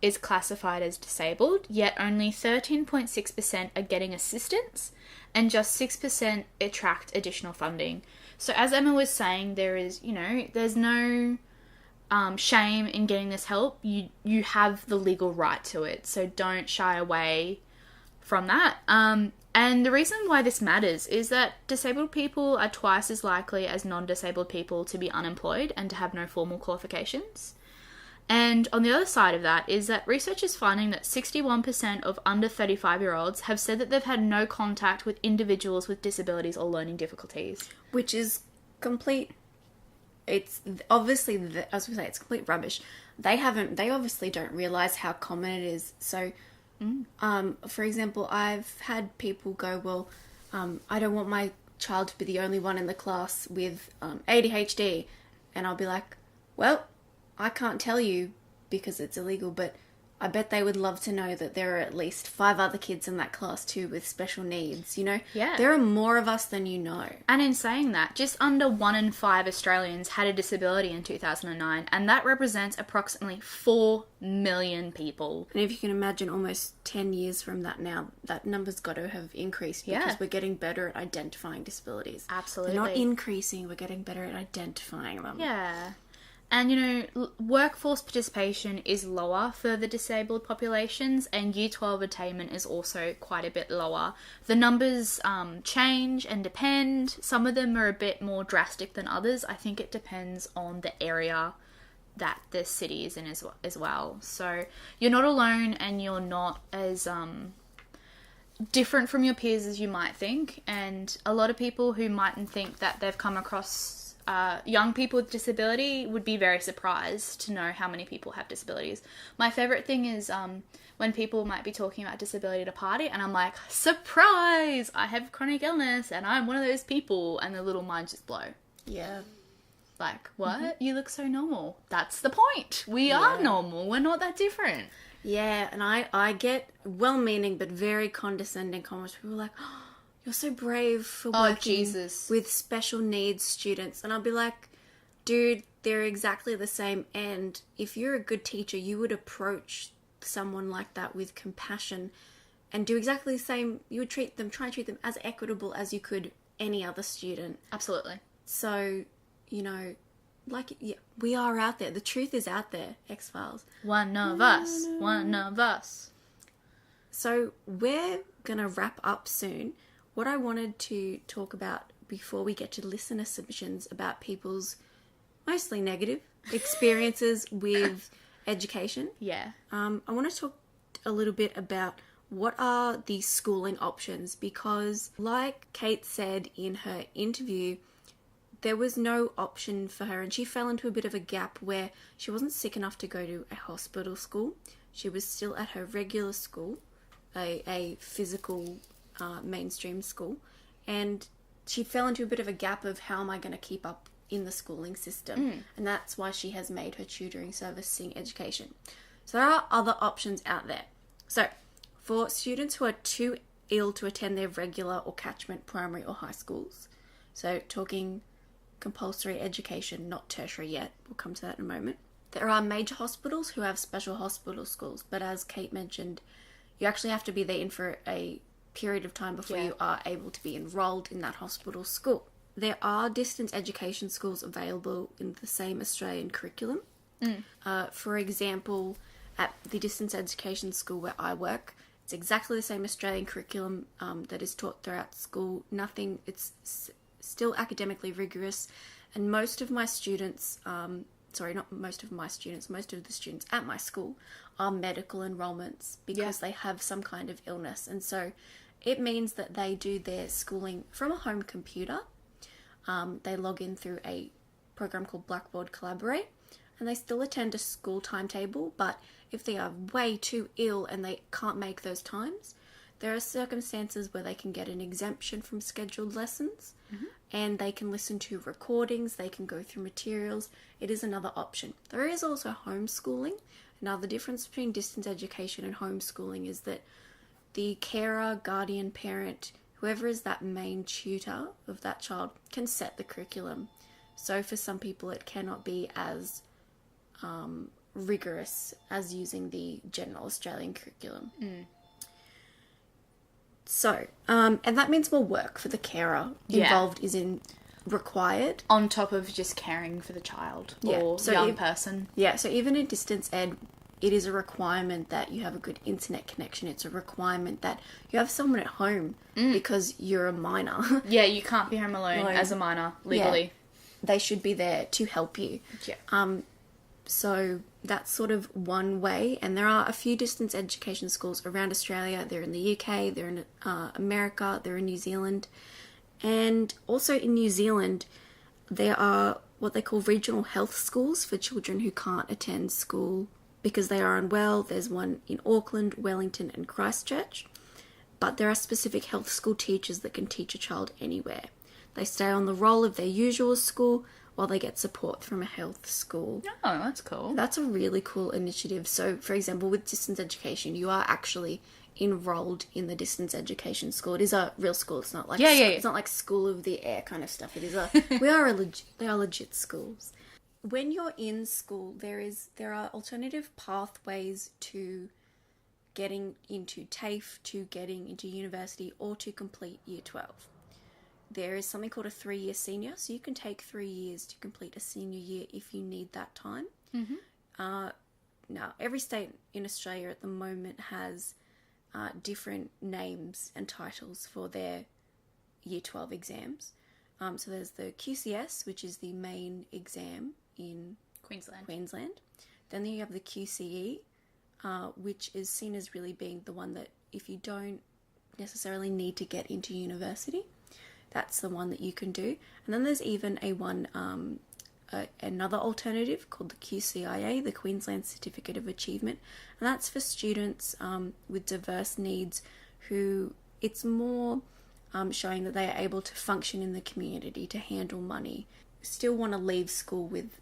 is classified as disabled, yet only 13.6% are getting assistance and just 6% attract additional funding. So as Emma was saying, there is, there's no shame in getting this help. You have the legal right to it, so don't shy away from that. And the reason why this matters is that disabled people are twice as likely as non-disabled people to be unemployed and to have no formal qualifications. And on the other side of that is that research is finding that 61% of under 35-year-olds have said that they've had no contact with individuals with disabilities or learning difficulties. Which is complete... It's obviously, as we say, it's complete rubbish. They obviously don't realise how common it is. So, for example, I've had people go, well, I don't want my child to be the only one in the class with ADHD. And I'll be like, well, I can't tell you because it's illegal, but I bet they would love to know that there are at least 5 other kids in that class too with special needs, Yeah. There are more of us than you know. And in saying that, just under 1 in 5 Australians had a disability in 2009, and that represents approximately 4 million people. And if you can imagine almost 10 years from that now, that number's got to have increased because we're getting better at identifying disabilities. Absolutely. They're not increasing, we're getting better at identifying them. Yeah. And, workforce participation is lower for the disabled populations, and Year 12 attainment is also quite a bit lower. The numbers change and depend. Some of them are a bit more drastic than others. I think it depends on the area that the city is in as well. So you're not alone, and you're not as different from your peers as you might think. And a lot of people who mightn't think that they've come across young people with disability would be very surprised to know how many people have disabilities. My favourite thing is when people might be talking about disability at a party and I'm like, surprise! I have chronic illness and I'm one of those people, and their little minds just blow. Yeah. Like, what? You look so normal. That's the point. We are normal. We're not that different. Yeah, and I get well-meaning but very condescending comments. People are like, oh, you're so brave for working with special needs students. And I'll be like, dude, they're exactly the same. And if you're a good teacher, you would approach someone like that with compassion and do exactly the same. You would try and treat them as equitable as you could any other student. Absolutely. So, we are out there. The truth is out there, X-Files. One of us. One of us. So we're going to wrap up soon. What I wanted to talk about before we get to listener submissions about people's mostly negative experiences with education. Yeah. I want to talk a little bit about what are the schooling options, because like Kate said in her interview, there was no option for her, and she fell into a bit of a gap where she wasn't sick enough to go to a hospital school. She was still at her regular school, a physical mainstream school, and she fell into a bit of a gap of how am I going to keep up in the schooling system, and that's why she has made her tutoring service Cing Education. So there are other options out there. So for students who are too ill to attend their regular or catchment primary or high schools, so talking compulsory education, not tertiary yet, we'll come to that in a moment, there are major hospitals who have special hospital schools, but as Kate mentioned, you actually have to be there in for a period of time before you are able to be enrolled in that hospital school. There are distance education schools available in the same Australian curriculum. For example, at the distance education school where I work, it's exactly the same Australian curriculum that is taught throughout school. It's still academically rigorous, and most of my students, most of the students at my school are medical enrollments because they have some kind of illness, and so it means that they do their schooling from a home computer. They log in through a program called Blackboard Collaborate, and they still attend a school timetable, but if they are way too ill and they can't make those times, there are circumstances where they can get an exemption from scheduled lessons, and they can listen to recordings, they can go through materials. It is another option. There is also homeschooling. Now, the difference between distance education and homeschooling is that the carer, guardian, parent, whoever is that main tutor of that child, can set the curriculum. So for some people it cannot be as rigorous as using the general Australian curriculum. So, and that means more work for the carer involved required. On top of just caring for the child or young person. Yeah, so even in distance ed, it is a requirement that you have a good internet connection. It's a requirement that you have someone at home because you're a minor. Yeah, you can't be home alone as a minor, legally. Yeah. They should be there to help you. Yeah. So that's sort of one way. And there are a few distance education schools around Australia. They're in the UK, they're in America, they're in New Zealand. And also in New Zealand, there are what they call regional health schools for children who can't attend school because they are unwell. There's one in Auckland, Wellington and Christchurch. But there are specific health school teachers that can teach a child anywhere. They stay on the roll of their usual school while they get support from a health school. Oh, that's cool. That's a really cool initiative. So, for example, with distance education, you are actually enrolled in the distance education school. It is a real school. It's not like it's not like School of the Air kind of stuff. It is they are legit schools. When you're in school, there are alternative pathways to getting into TAFE, to getting into university, or to complete Year 12. There is something called a 3-year senior, so you can take 3 years to complete a senior year if you need that time. Now, every state in Australia at the moment has different names and titles for their Year 12 exams. So there's the QCS, which is the main exam in Queensland. Then you have the QCE, which is seen as really being the one that if you don't necessarily need to get into university, that's the one that you can do. And then there's even another alternative called the QCIA, the Queensland Certificate of Achievement. And that's for students with diverse needs who it's more showing that they are able to function in the community, to handle money, still want to leave school with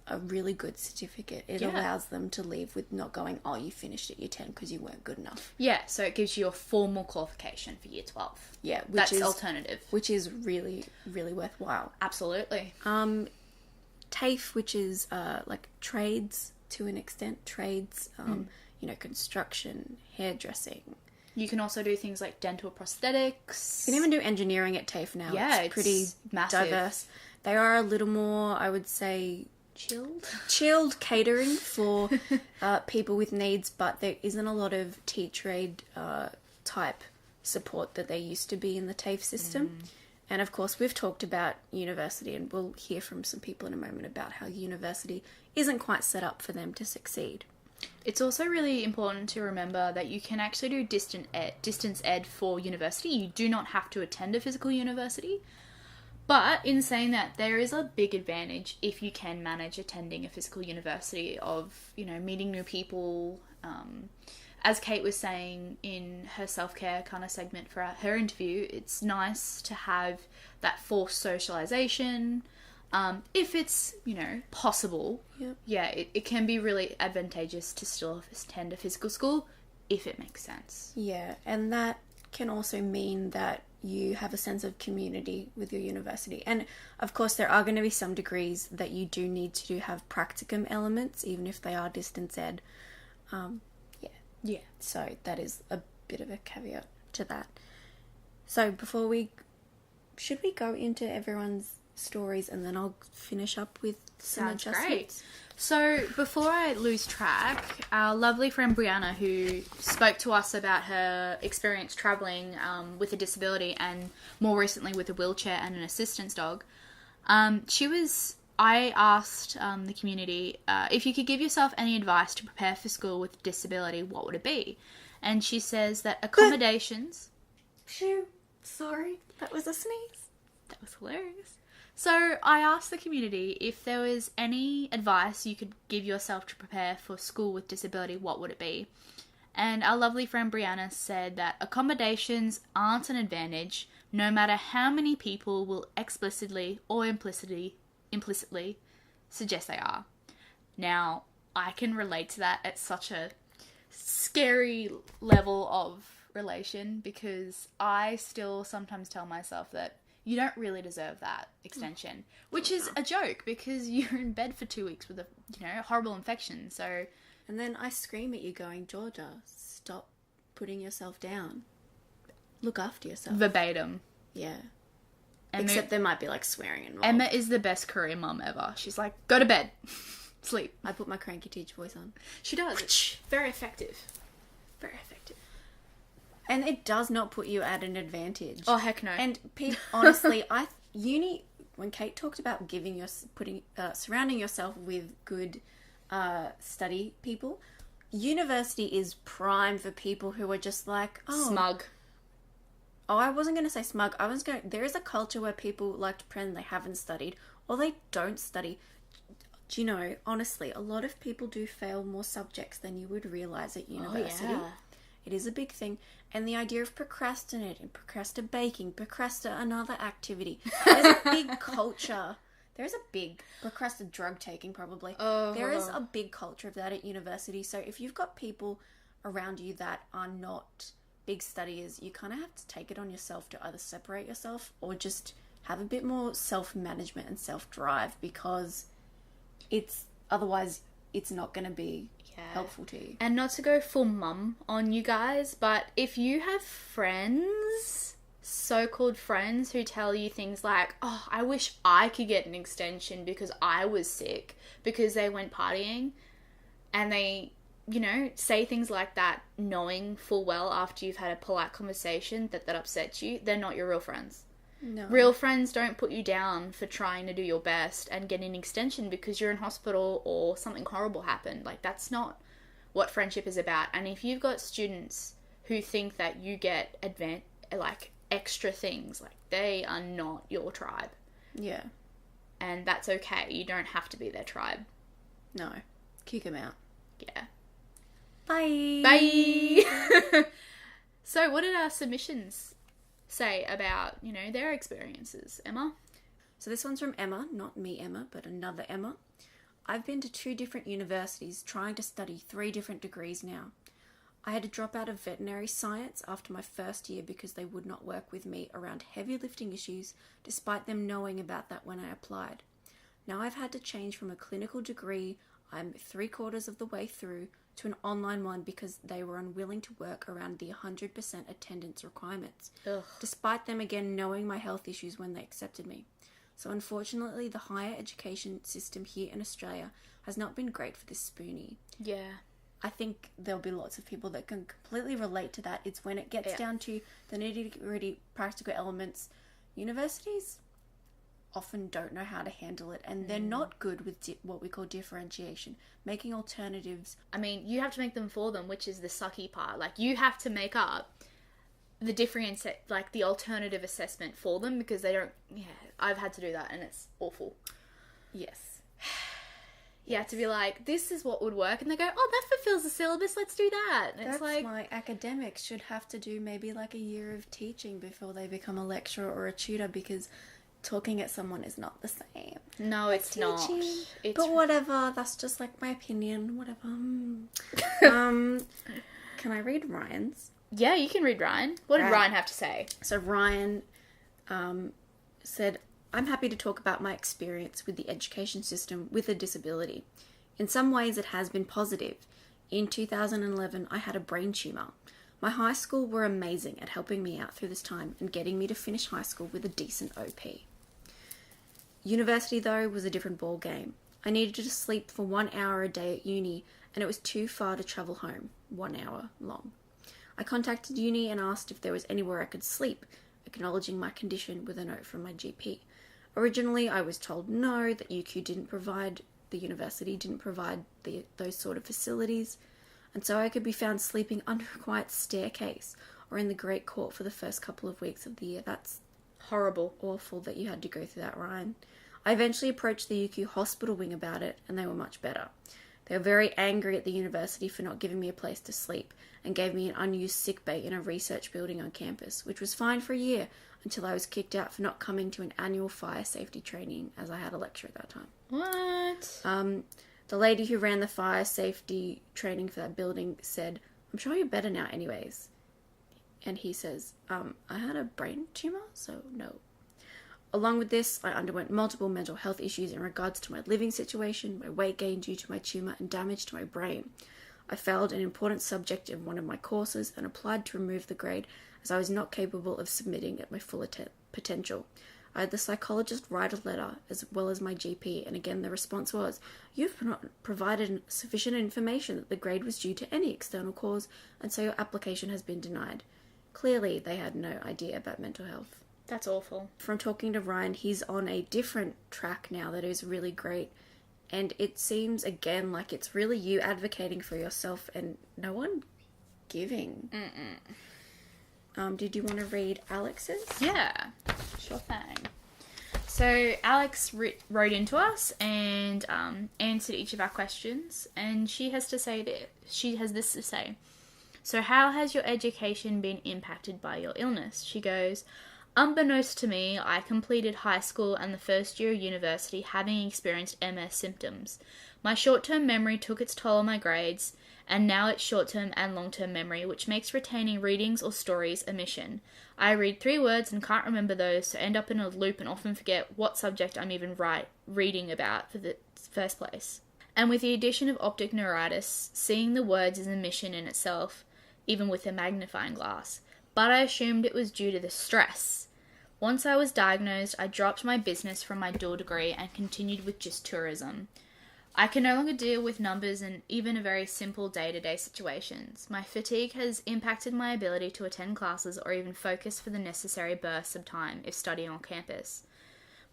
a really good certificate. It allows them to leave with not going, oh, you finished at Year 10 because you weren't good enough. Yeah, so it gives you a formal qualification for Year 12. Yeah, that's alternative. Which is really, really worthwhile. Absolutely. TAFE, which is like trades to an extent, construction, hairdressing. You can also do things like dental prosthetics. You can even do engineering at TAFE now. Yeah, it's pretty massive. Diverse. They are a little more, I would say, chilled catering for people with needs, but there isn't a lot of teacher aid type support that there used to be in the TAFE system. And of course, we've talked about university, and we'll hear from some people in a moment about how university isn't quite set up for them to succeed. It's also really important to remember that you can actually do distance ed for university. You do not have to attend a physical university. But in saying that, there is a big advantage if you can manage attending a physical university of, meeting new people. As Kate was saying in her self-care kind of segment for her interview, it's nice to have that forced socialisation. If it's, possible. Yep. Yeah, it can be really advantageous to still attend a physical school if it makes sense. Yeah, and that can also mean that you have a sense of community with your university. And of course, there are going to be some degrees that you do need to have practicum elements, even if they are distance ed. Yeah. So that is a bit of a caveat to that. So should we go into everyone's stories and then I'll finish up with some adjustments? Great. So before I lose track, our lovely friend Brianna, who spoke to us about her experience travelling with a disability and more recently with a wheelchair and an assistance dog, I asked the community if you could give yourself any advice to prepare for school with a disability, what would it be? And she says that accommodations... Phew, sorry, that was a sneeze. That was hilarious. So I asked the community if there was any advice you could give yourself to prepare for school with disability, what would it be? And our lovely friend Brianna said that accommodations aren't an advantage, no matter how many people will explicitly or implicitly suggest they are. Now, I can relate to that at such a scary level of relation because I still sometimes tell myself that you don't really deserve that extension. Which is a joke, because you're in bed for 2 weeks with a, horrible infection, so... And then I scream at you going, Georgia, stop putting yourself down. Look after yourself. Verbatim. Yeah. Emma, Except there might be, like, swearing involved. Emma is the best career mum ever. She's like, go to bed. Sleep. I put my cranky teacher voice on. She does. It's very effective. Very effective. And it does not put you at an advantage. Oh, heck no. And honestly, when Kate talked about surrounding yourself with good study people, university is prime for people who are just like, smug. Oh, I wasn't going to say smug. There is a culture where people like to pretend they haven't studied or they don't study. Do you know, honestly, a lot of people do fail more subjects than you would realize at university. Oh, yeah. It is a big thing. And the idea of procrastinating, procrastinating, another activity. There's a big culture. There's a big drug taking probably. Oh. There is a big culture of that at university. So if you've got people around you that are not big studiers, you kind of have to take it on yourself to either separate yourself or just have a bit more self-management and self-drive, because otherwise it's not going to be helpful to you. And not to go full mum on you guys, but if you have friends, so-called friends, who tell you things like, oh, I wish I could get an extension because I was sick, because they went partying, and they, say things like that, knowing full well after you've had a polite conversation that upsets you, they're not your real friends. No. Real friends don't put you down for trying to do your best and get an extension because you're in hospital or something horrible happened. Like, that's not what friendship is about. And if you've got students who think that you get extra things, like, they are not your tribe. Yeah. And that's okay. You don't have to be their tribe. No. Kick them out. Yeah. Bye. Bye. So what did our submissions say about, their experiences, Emma? So this one's from Emma, not me Emma, but another Emma. I've been to 2 different universities trying to study 3 different degrees now. I had to drop out of veterinary science after my first year because they would not work with me around heavy lifting issues, despite them knowing about that when I applied. Now I've had to change from a clinical degree I'm 3/4 of the way through to an online one because they were unwilling to work around the 100% attendance requirements, despite them again knowing my health issues when they accepted me. So unfortunately, the higher education system here in Australia has not been great for this spoonie. Yeah. I think there'll be lots of people that can completely relate to that. It's when it gets down to the nitty-gritty practical elements. Universities often don't know how to handle it, and they're not good with what we call differentiation, making alternatives. I mean, you have to make them for them, which is the sucky part. Like, you have to make up the the alternative assessment for them, because they don't. Yeah, I've had to do that, and it's awful. Yes. You have to be like, this is what would work, and they go, oh, that fulfills the syllabus, let's do that. And That's it's like, why academics should have to do maybe like a year of teaching before they become a lecturer or a tutor, because talking at someone is not the same. No, it's not. But whatever, that's just like my opinion, whatever. Can I read Ryan's? Yeah, you can read Ryan. What did Ryan have to say? So Ryan said, I'm happy to talk about my experience with the education system with a disability. In some ways it has been positive. In 2011, I had a brain tumour. My high school were amazing at helping me out through this time and getting me to finish high school with a decent OP. University, though, was a different ball game. I needed to sleep for 1 hour a day at uni, and it was too far to travel home, 1 hour long. I contacted uni and asked if there was anywhere I could sleep, acknowledging my condition with a note from my GP. Originally, I was told no, that the university didn't provide those sort of facilities, and so I could be found sleeping under a quiet staircase or in the Great Court for the first couple of weeks of the year. That's horrible. Awful that you had to go through that, Ryan. I eventually approached the UQ hospital wing about it, and they were much better. They were very angry at the university for not giving me a place to sleep, and gave me an unused sick bay in a research building on campus, which was fine for a year, until I was kicked out for not coming to an annual fire safety training, as I had a lecture at that time. What? The lady who ran the fire safety training for that building said, I'm sure you're better now anyways. And he says, I had a brain tumour, so no. Along with this, I underwent multiple mental health issues in regards to my living situation, my weight gain due to my tumour, and damage to my brain. I failed an important subject in one of my courses and applied to remove the grade as I was not capable of submitting at my full potential. I had the psychologist write a letter as well as my GP, and again the response was, "You've not provided sufficient information that the grade was due to any external cause, and so your application has been denied." Clearly, they had no idea about mental health. That's awful. From talking to Ryan, he's on a different track now that is really great. And it seems, again, like it's really you advocating for yourself and no one giving. Did you want to read Alex's? Yeah, sure thing. So Alex wrote into us and answered each of our questions, and she has this to say. So how has your education been impacted by your illness? She goes, unbeknownst to me, I completed high school and the first year of university having experienced MS symptoms. My short-term memory took its toll on my grades, and now it's short-term and long-term memory, which makes retaining readings or stories a mission. I read 3 words and can't remember those, so end up in a loop and often forget what subject I'm even reading about for the first place. And with the addition of optic neuritis, seeing the words is a mission in itself, even with a magnifying glass. But I assumed it was due to the stress. Once I was diagnosed, I dropped my business from my dual degree and continued with just tourism. I can no longer deal with numbers and even a very simple day-to-day situations. My fatigue has impacted my ability to attend classes or even focus for the necessary bursts of time if studying on campus.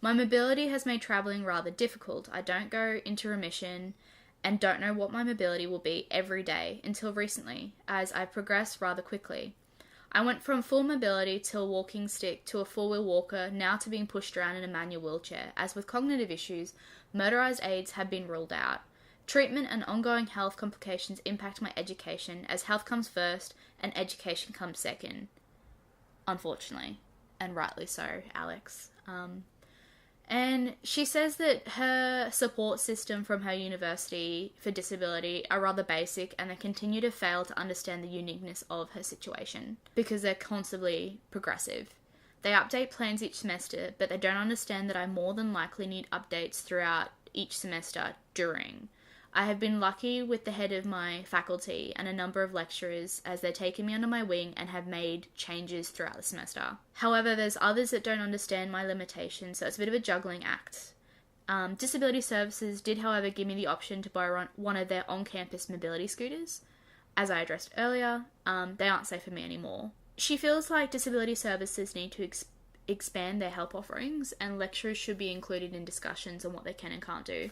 My mobility has made travelling rather difficult. I don't go into remission and don't know what my mobility will be every day until recently, as I progressed rather quickly. I went from full mobility to a walking stick to a 4-wheel walker, now to being pushed around in a manual wheelchair. As with cognitive issues, motorised aids have been ruled out. Treatment and ongoing health complications impact my education, as health comes first and education comes second. Unfortunately, and rightly so, Alex. And she says that her support system from her university for disability are rather basic, and they continue to fail to understand the uniqueness of her situation because they're constantly progressive. They update plans each semester, but they don't understand that I more than likely need updates throughout each semester during. I have been lucky with the head of my faculty and a number of lecturers as they've taken me under my wing and have made changes throughout the semester. However, there's others that don't understand my limitations, so it's a bit of a juggling act. Disability Services did, however, give me the option to borrow one of their on-campus mobility scooters. As I addressed earlier, they aren't safe for me anymore. She feels like Disability Services need to expand their help offerings, and lecturers should be included in discussions on what they can and can't do.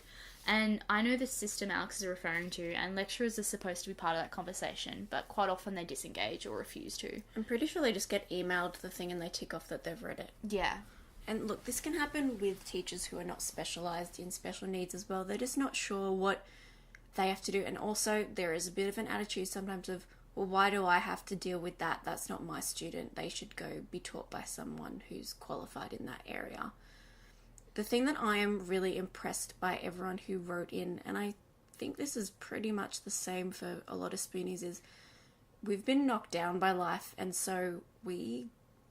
And I know the system Alex is referring to, and lecturers are supposed to be part of that conversation, but quite often they disengage or refuse to. I'm pretty sure they just get emailed the thing and they tick off that they've read it. Yeah. And look, this can happen with teachers who are not specialised in special needs as well. They're just not sure what they have to do. And also, there is a bit of an attitude sometimes of, well, why do I have to deal with that? That's not my student. They should go be taught by someone who's qualified in that area. The thing that I am really impressed by everyone who wrote in, and I think this is pretty much the same for a lot of spoonies, is we've been knocked down by life, and so we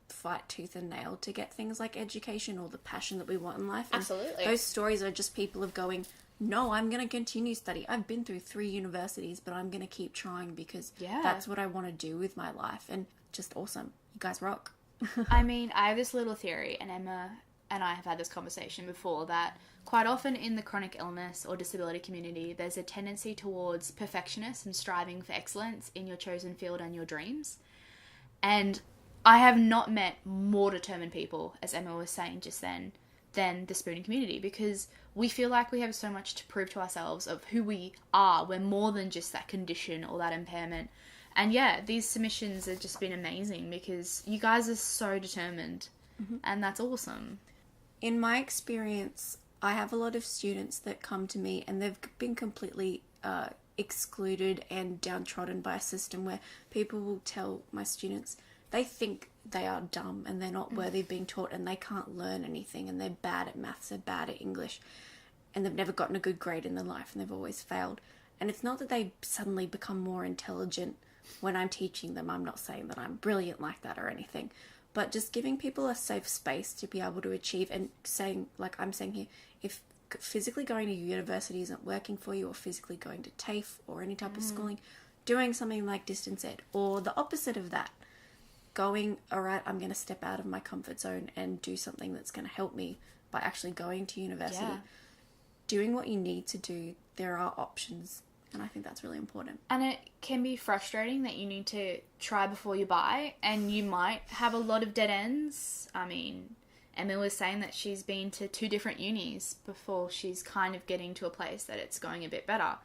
fight tooth and nail to get things like education or the passion that we want in life. And absolutely. Those stories are just people of going, no, I'm going to continue study. I've been through 3 universities, but I'm going to keep trying because that's what I want to do with my life. And just awesome. You guys rock. I mean, I have this little theory, and Emma and I have had this conversation before, that quite often in the chronic illness or disability community, there's a tendency towards perfectionists and striving for excellence in your chosen field and your dreams. And I have not met more determined people, as Emma was saying just then, than the spooning community, because we feel like we have so much to prove to ourselves of who we are. We're more than just that condition or that impairment. And yeah, these submissions have just been amazing because you guys are so determined, and that's awesome. In my experience, I have a lot of students that come to me and they've been completely excluded and downtrodden by a system where people will tell my students they think they are dumb and they're not worthy of being taught and they can't learn anything and they're bad at maths, they're bad at English, and they've never gotten a good grade in their life and they've always failed. And it's not that they suddenly become more intelligent when I'm teaching them. I'm not saying that I'm brilliant like that or anything. but just giving people a safe space to be able to achieve, and saying, like I'm saying here, if physically going to university isn't working for you, or physically going to TAFE or any type of schooling, doing something like distance ed, or the opposite of that, going, all right, I'm going to step out of my comfort zone and do something that's going to help me by actually going to university. Yeah. Doing what you need to do, there are options, and I think that's really important. And it can be frustrating that you need to try before you buy, and you might have a lot of dead ends. I mean, Emma was saying that she's been to 2 different unis before she's kind of getting to a place that it's going a bit better.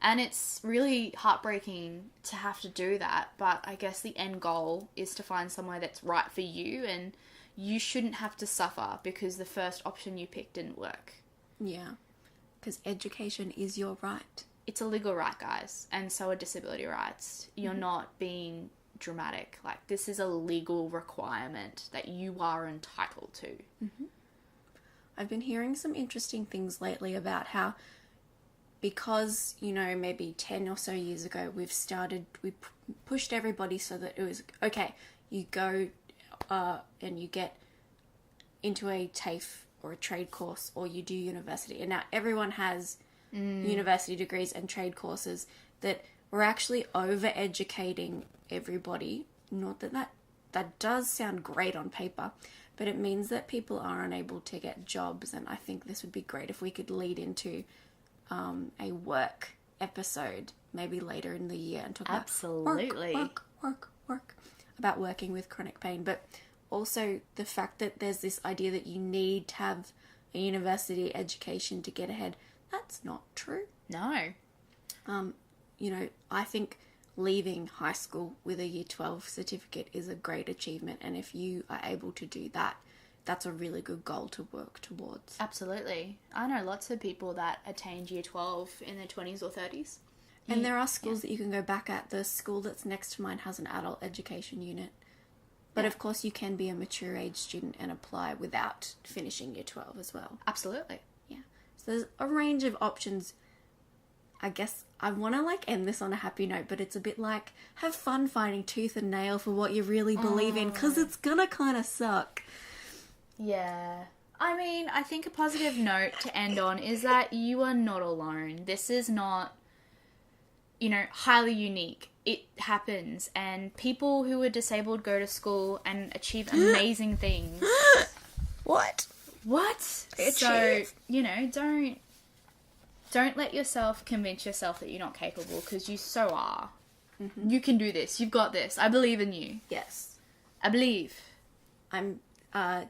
And it's really heartbreaking to have to do that, but I guess the end goal is to find somewhere that's right for you, and you shouldn't have to suffer because the first option you picked didn't work. Yeah, because education is your right. It's a legal right, guys, and so are disability rights. You're not being dramatic. Like, this is a legal requirement that you are entitled to. I've been hearing some interesting things lately about how, because, you know, maybe 10 or so years ago, we pushed everybody so that it was, okay, you go and you get into a TAFE or a trade course, or you do university. And now everyone has university degrees and trade courses, that we're actually over-educating everybody. Not that does sound great on paper, but it means that people are unable to get jobs. And I think this would be great if we could lead into a work episode maybe later in the year and talk Absolutely. about work about working with chronic pain, but also the fact that there's this idea that you need to have a university education to get ahead. That's not true. No. You know, I think leaving high school with a year 12 certificate is a great achievement, and if you are able to do that, that's a really good goal to work towards. Absolutely. I know lots of people that attained year 12 in their 20s or 30s. And there are schools that you can go back at. The school that's next to mine has an adult education unit. But of course you can be a mature age student and apply without finishing year 12 as well. Absolutely. Yeah. So there's a range of options. I guess I want to end this on a happy note, but it's a bit like, have fun finding tooth and nail for what you really believe in, because it's gonna kind of suck. Yeah. I mean, I think a positive note to end on is that you are not alone. This is not, highly unique. It happens, and people who are disabled go to school and achieve amazing things. What? So, don't let yourself convince yourself that you're not capable, because you so are. You can do this. You've got this. I believe in you. Yes. I believe. I'm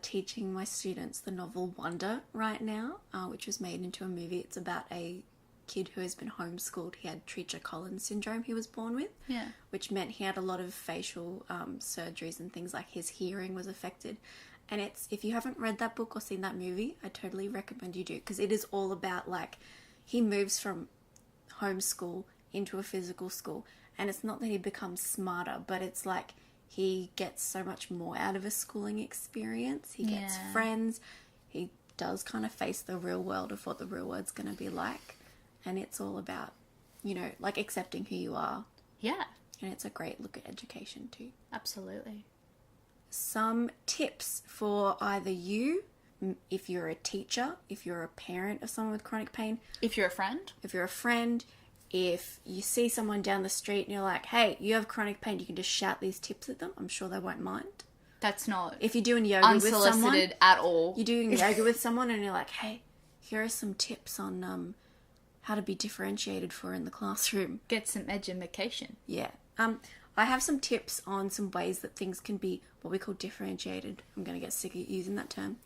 teaching my students the novel Wonder right now, which was made into a movie. It's about a kid who has been homeschooled. He had Treacher-Collins syndrome he was born with, which meant he had a lot of facial surgeries and things, like his hearing was affected. And if you haven't read that book or seen that movie, I totally recommend you do, because it is all about, he moves from homeschool into a physical school, and it's not that he becomes smarter, but it's he gets so much more out of a schooling experience. He gets friends. He does kind of face the real world of what the real world's going to be like. And it's all about, accepting who you are. Yeah. And it's a great look at education too. Absolutely. Some tips for either you, if you're a teacher, if you're a parent of someone with chronic pain. If you're a friend. If you see someone down the street and you're like, hey, you have chronic pain, you can just shout these tips at them. I'm sure they won't mind. That's not if you're doing yoga with someone, unsolicited at all. You're doing yoga with someone and you're like, hey, here are some tips on how to be differentiated for in the classroom. Get some education. Yeah. I have some tips on some ways that things can be what we call differentiated. I'm going to get sick of using that term.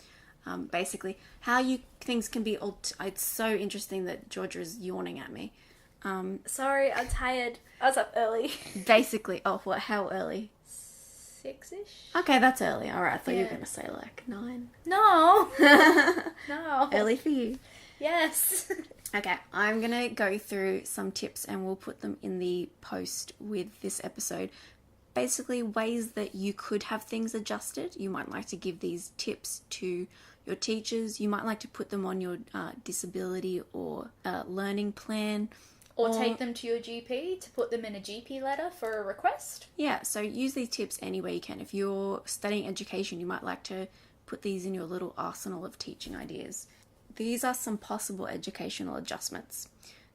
Basically, how things can be... It's so interesting that Georgia is yawning at me. Sorry, I'm tired. I was up early. Basically, how early? 6-ish? Okay, that's early. Alright, I thought you were going to say 9. No. No. Early for you. Yes. Okay, I'm going to go through some tips and we'll put them in the post with this episode. Basically, ways that you could have things adjusted. You might like to give these tips to your teachers. You might like to put them on your disability or learning plan. Or take them to your GP to put them in a GP letter for a request. Yeah, so use these tips any way you can. If you're studying education, you might like to put these in your little arsenal of teaching ideas. These are some possible educational adjustments.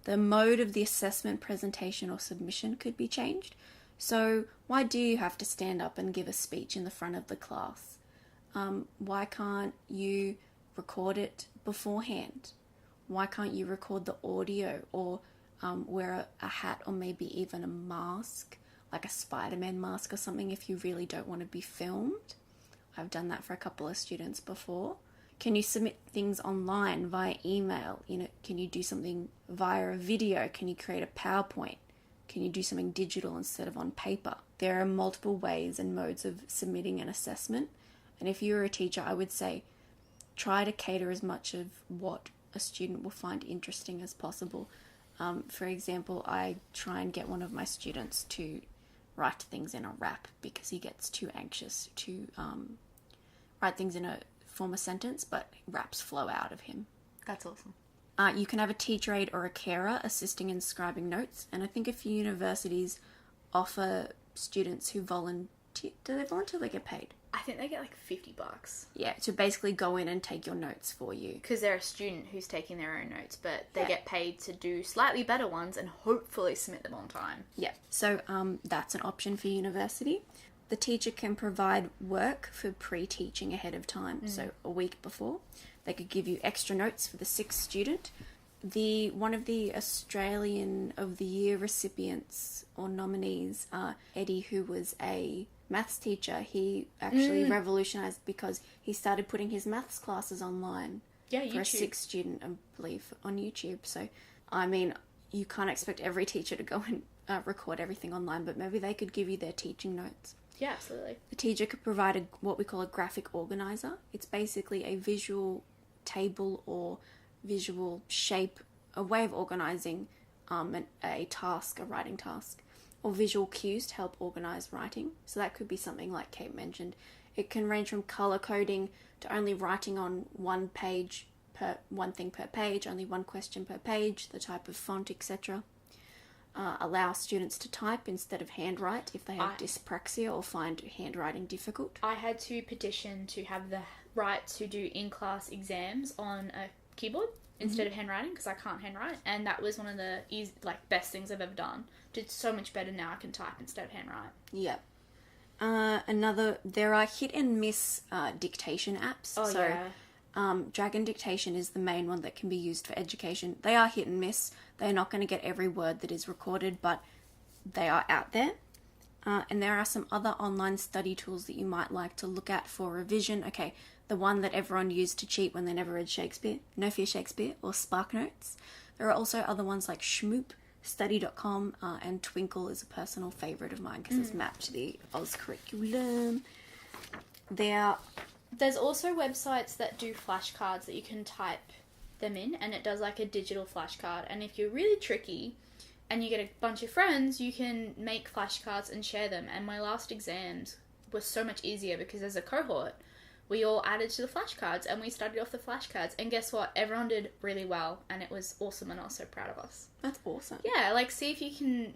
The mode of the assessment, presentation, or submission could be changed. So why do you have to stand up and give a speech in the front of the class? Why can't you record it beforehand? Why can't you record the audio or wear a hat or maybe even a mask, like a Spider-Man mask or something if you really don't want to be filmed? I've done that for a couple of students before. Can you submit things online via email? Can you do something via a video? Can you create a PowerPoint? Can you do something digital instead of on paper? There are multiple ways and modes of submitting an assessment. And if you're a teacher, I would say try to cater as much of what a student will find interesting as possible. For example, I try and get one of my students to write things in a rap because he gets too anxious to write things in a form a sentence, but raps flow out of him. That's awesome. You can have a teacher aide or a carer assisting in scribing notes, and I think a few universities offer students who volunteer. Do they volunteer? They get paid. I think they get like $50. Yeah, to basically go in and take your notes for you. Because they're a student who's taking their own notes, but they Yeah. get paid to do slightly better ones and hopefully submit them on time. Yeah, so that's an option for university. The teacher can provide work for pre-teaching ahead of time, so a week before. They could give you extra notes for the 6th student. One of the Australian of the Year recipients or nominees, Eddie, who was a maths teacher, he actually revolutionized because he started putting his maths classes online Yeah, for a YouTube. 6th student, I believe, on YouTube. So, I mean, you can't expect every teacher to go and record everything online, but maybe they could give you their teaching notes. Yeah, absolutely. The teacher could provide what we call a graphic organizer. It's basically a visual table or visual shape, a way of organizing a task, a writing task, or visual cues to help organize writing. So that could be something like Kate mentioned. It can range from color coding to only writing on one thing per page, only one question per page, the type of font, etc. Allow students to type instead of handwrite if they have dyspraxia or find handwriting difficult. I had to petition to have the right to do in-class exams on a keyboard instead of handwriting because I can't handwrite, and that was one of the best things I've ever done. Did so much better now. I can type instead of handwrite. Yeah. There are hit and miss dictation apps. Oh, yeah. Dragon Dictation is the main one that can be used for education. They are hit and miss. They're not going to get every word that is recorded, but they are out there. And there are some other online study tools that you might like to look at for revision. Okay, the one that everyone used to cheat when they never read Shakespeare, No Fear Shakespeare, or SparkNotes. There are also other ones like Shmoop, Study.com, and Twinkle is a personal favourite of mine because it's mapped to the Oz curriculum. There's also websites that do flashcards that you can type them in, and it does like a digital flashcard. And if you're really tricky and you get a bunch of friends, you can make flashcards and share them. And my last exams were so much easier because as a cohort, we all added to the flashcards and we studied off the flashcards. And guess what? Everyone did really well, and it was awesome, and I was so proud of us. That's awesome. Yeah, see if you can,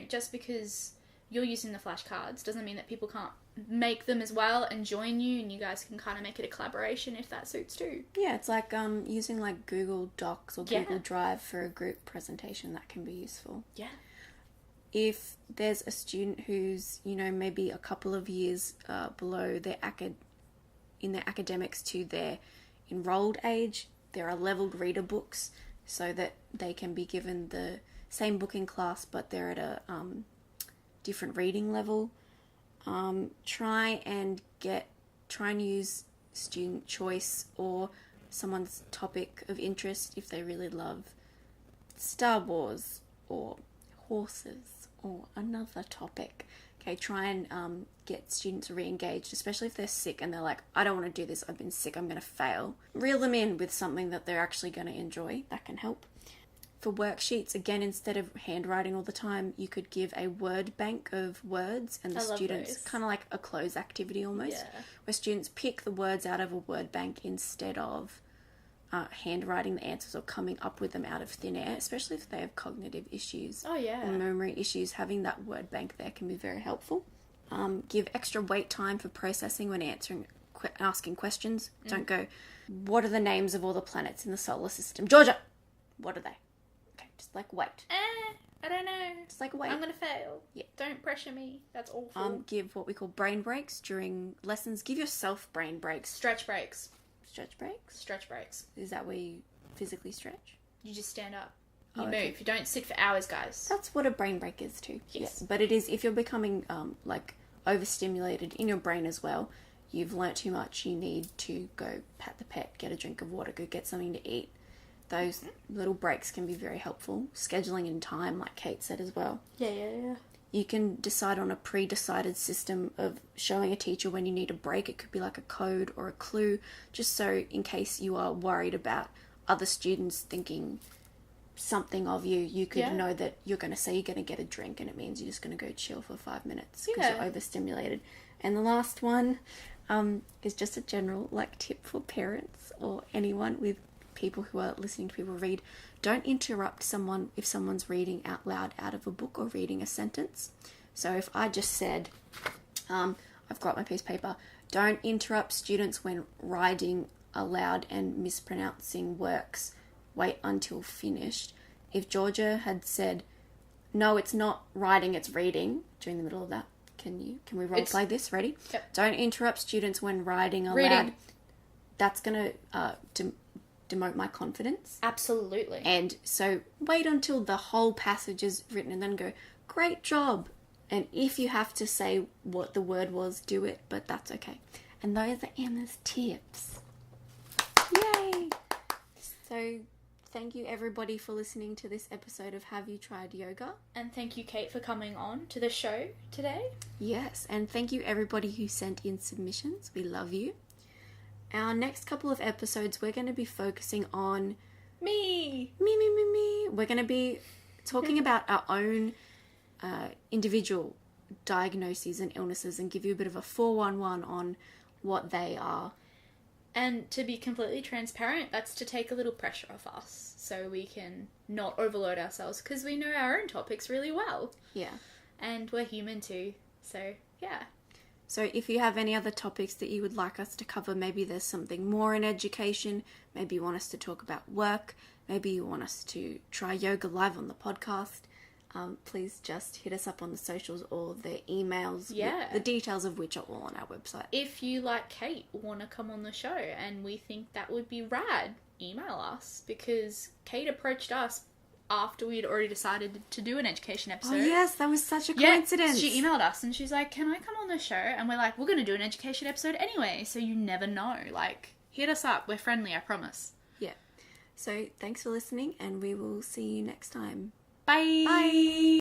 just because you're using the flashcards doesn't mean that people can't make them as well and join you, and you guys can kind of make it a collaboration if that suits too. Yeah, it's like using like Google Docs or Google Drive for a group presentation. That can be useful. Yeah. If there's a student who's, maybe a couple of years below in their academics to their enrolled age, there are leveled reader books so that they can be given the same book in class, but they're at a different reading level. Try and use student choice or someone's topic of interest if they really love Star Wars or horses or another topic. Okay, try and get students re-engaged, especially if they're sick and they're like, I don't want to do this, I've been sick, I'm going to fail. Reel them in with something that they're actually going to enjoy. That can help. For worksheets, again, instead of handwriting all the time, you could give a word bank of words, and the students, kind of like a cloze activity almost, where students pick the words out of a word bank instead of handwriting the answers or coming up with them out of thin air, especially if they have cognitive issues Oh, yeah. or memory issues. Having that word bank there can be very helpful. Give extra wait time for processing when asking questions. Don't go, what are the names of all the planets in the solar system? Georgia! What are they? Okay, just like wait. I don't know. Just like wait. I'm going to fail. Yeah. Don't pressure me. That's awful. Give what we call brain breaks during lessons. Give yourself brain breaks. Stretch breaks. Stretch breaks? Stretch breaks. Is that where you physically stretch? You just stand up. You Oh, move. okay. You don't sit for hours, guys. That's what a brain break is too. Yes. Yeah. But it is, if you're becoming like overstimulated in your brain as well, you've learnt too much, you need to go pat the pet, get a drink of water, go get something to eat. Those little breaks can be very helpful. Scheduling in time, like Kate said as well. Yeah. You can decide on a pre-decided system of showing a teacher when you need a break. It could be like a code or a clue, just so in case you are worried about other students thinking something of you, you could know that you're going to say you're going to get a drink and it means you're just going to go chill for 5 minutes because you're overstimulated. And the last one is just a general like tip for parents or anyone with people who are listening to people read. Don't interrupt someone if someone's reading out loud out of a book or reading a sentence. So if I just said, I've got my piece of paper, don't interrupt students when writing aloud and mispronouncing works. Wait until finished. If Georgia had said, no, it's not writing, it's reading, during the middle of that, can we role play this? Ready? Yep. Don't interrupt students when writing aloud. Reading. That's going to demote my confidence. Absolutely. And so wait until the whole passage is written and then go, great job. And if you have to say what the word was, do it, but that's okay. And those are Emma's tips. Yay! So thank you everybody for listening to this episode of Have You Tried Yoga? And thank you, Kate, for coming on to the show today. Yes, and thank you everybody who sent in submissions. We love you. Our next couple of episodes, we're going to be focusing on Me. me. We're going to be talking about our own individual diagnoses and illnesses and give you a bit of a 411 on what they are. And to be completely transparent, that's to take a little pressure off us so we can not overload ourselves because we know our own topics really well. Yeah. And we're human too. So, yeah. So if you have any other topics that you would like us to cover, maybe there's something more in education, maybe you want us to talk about work, maybe you want us to try yoga live on the podcast, please just hit us up on the socials or the emails, the details of which are all on our website. If you, like Kate, want to come on the show and we think that would be rad, email us because Kate approached us after we had already decided to do an education episode. Oh yes, that was such a coincidence. She emailed us and she's like, can I come on the show? And we're like, we're going to do an education episode anyway, so you never know. Like, hit us up. We're friendly, I promise. Yeah. So thanks for listening and we will see you next time. Bye. Bye.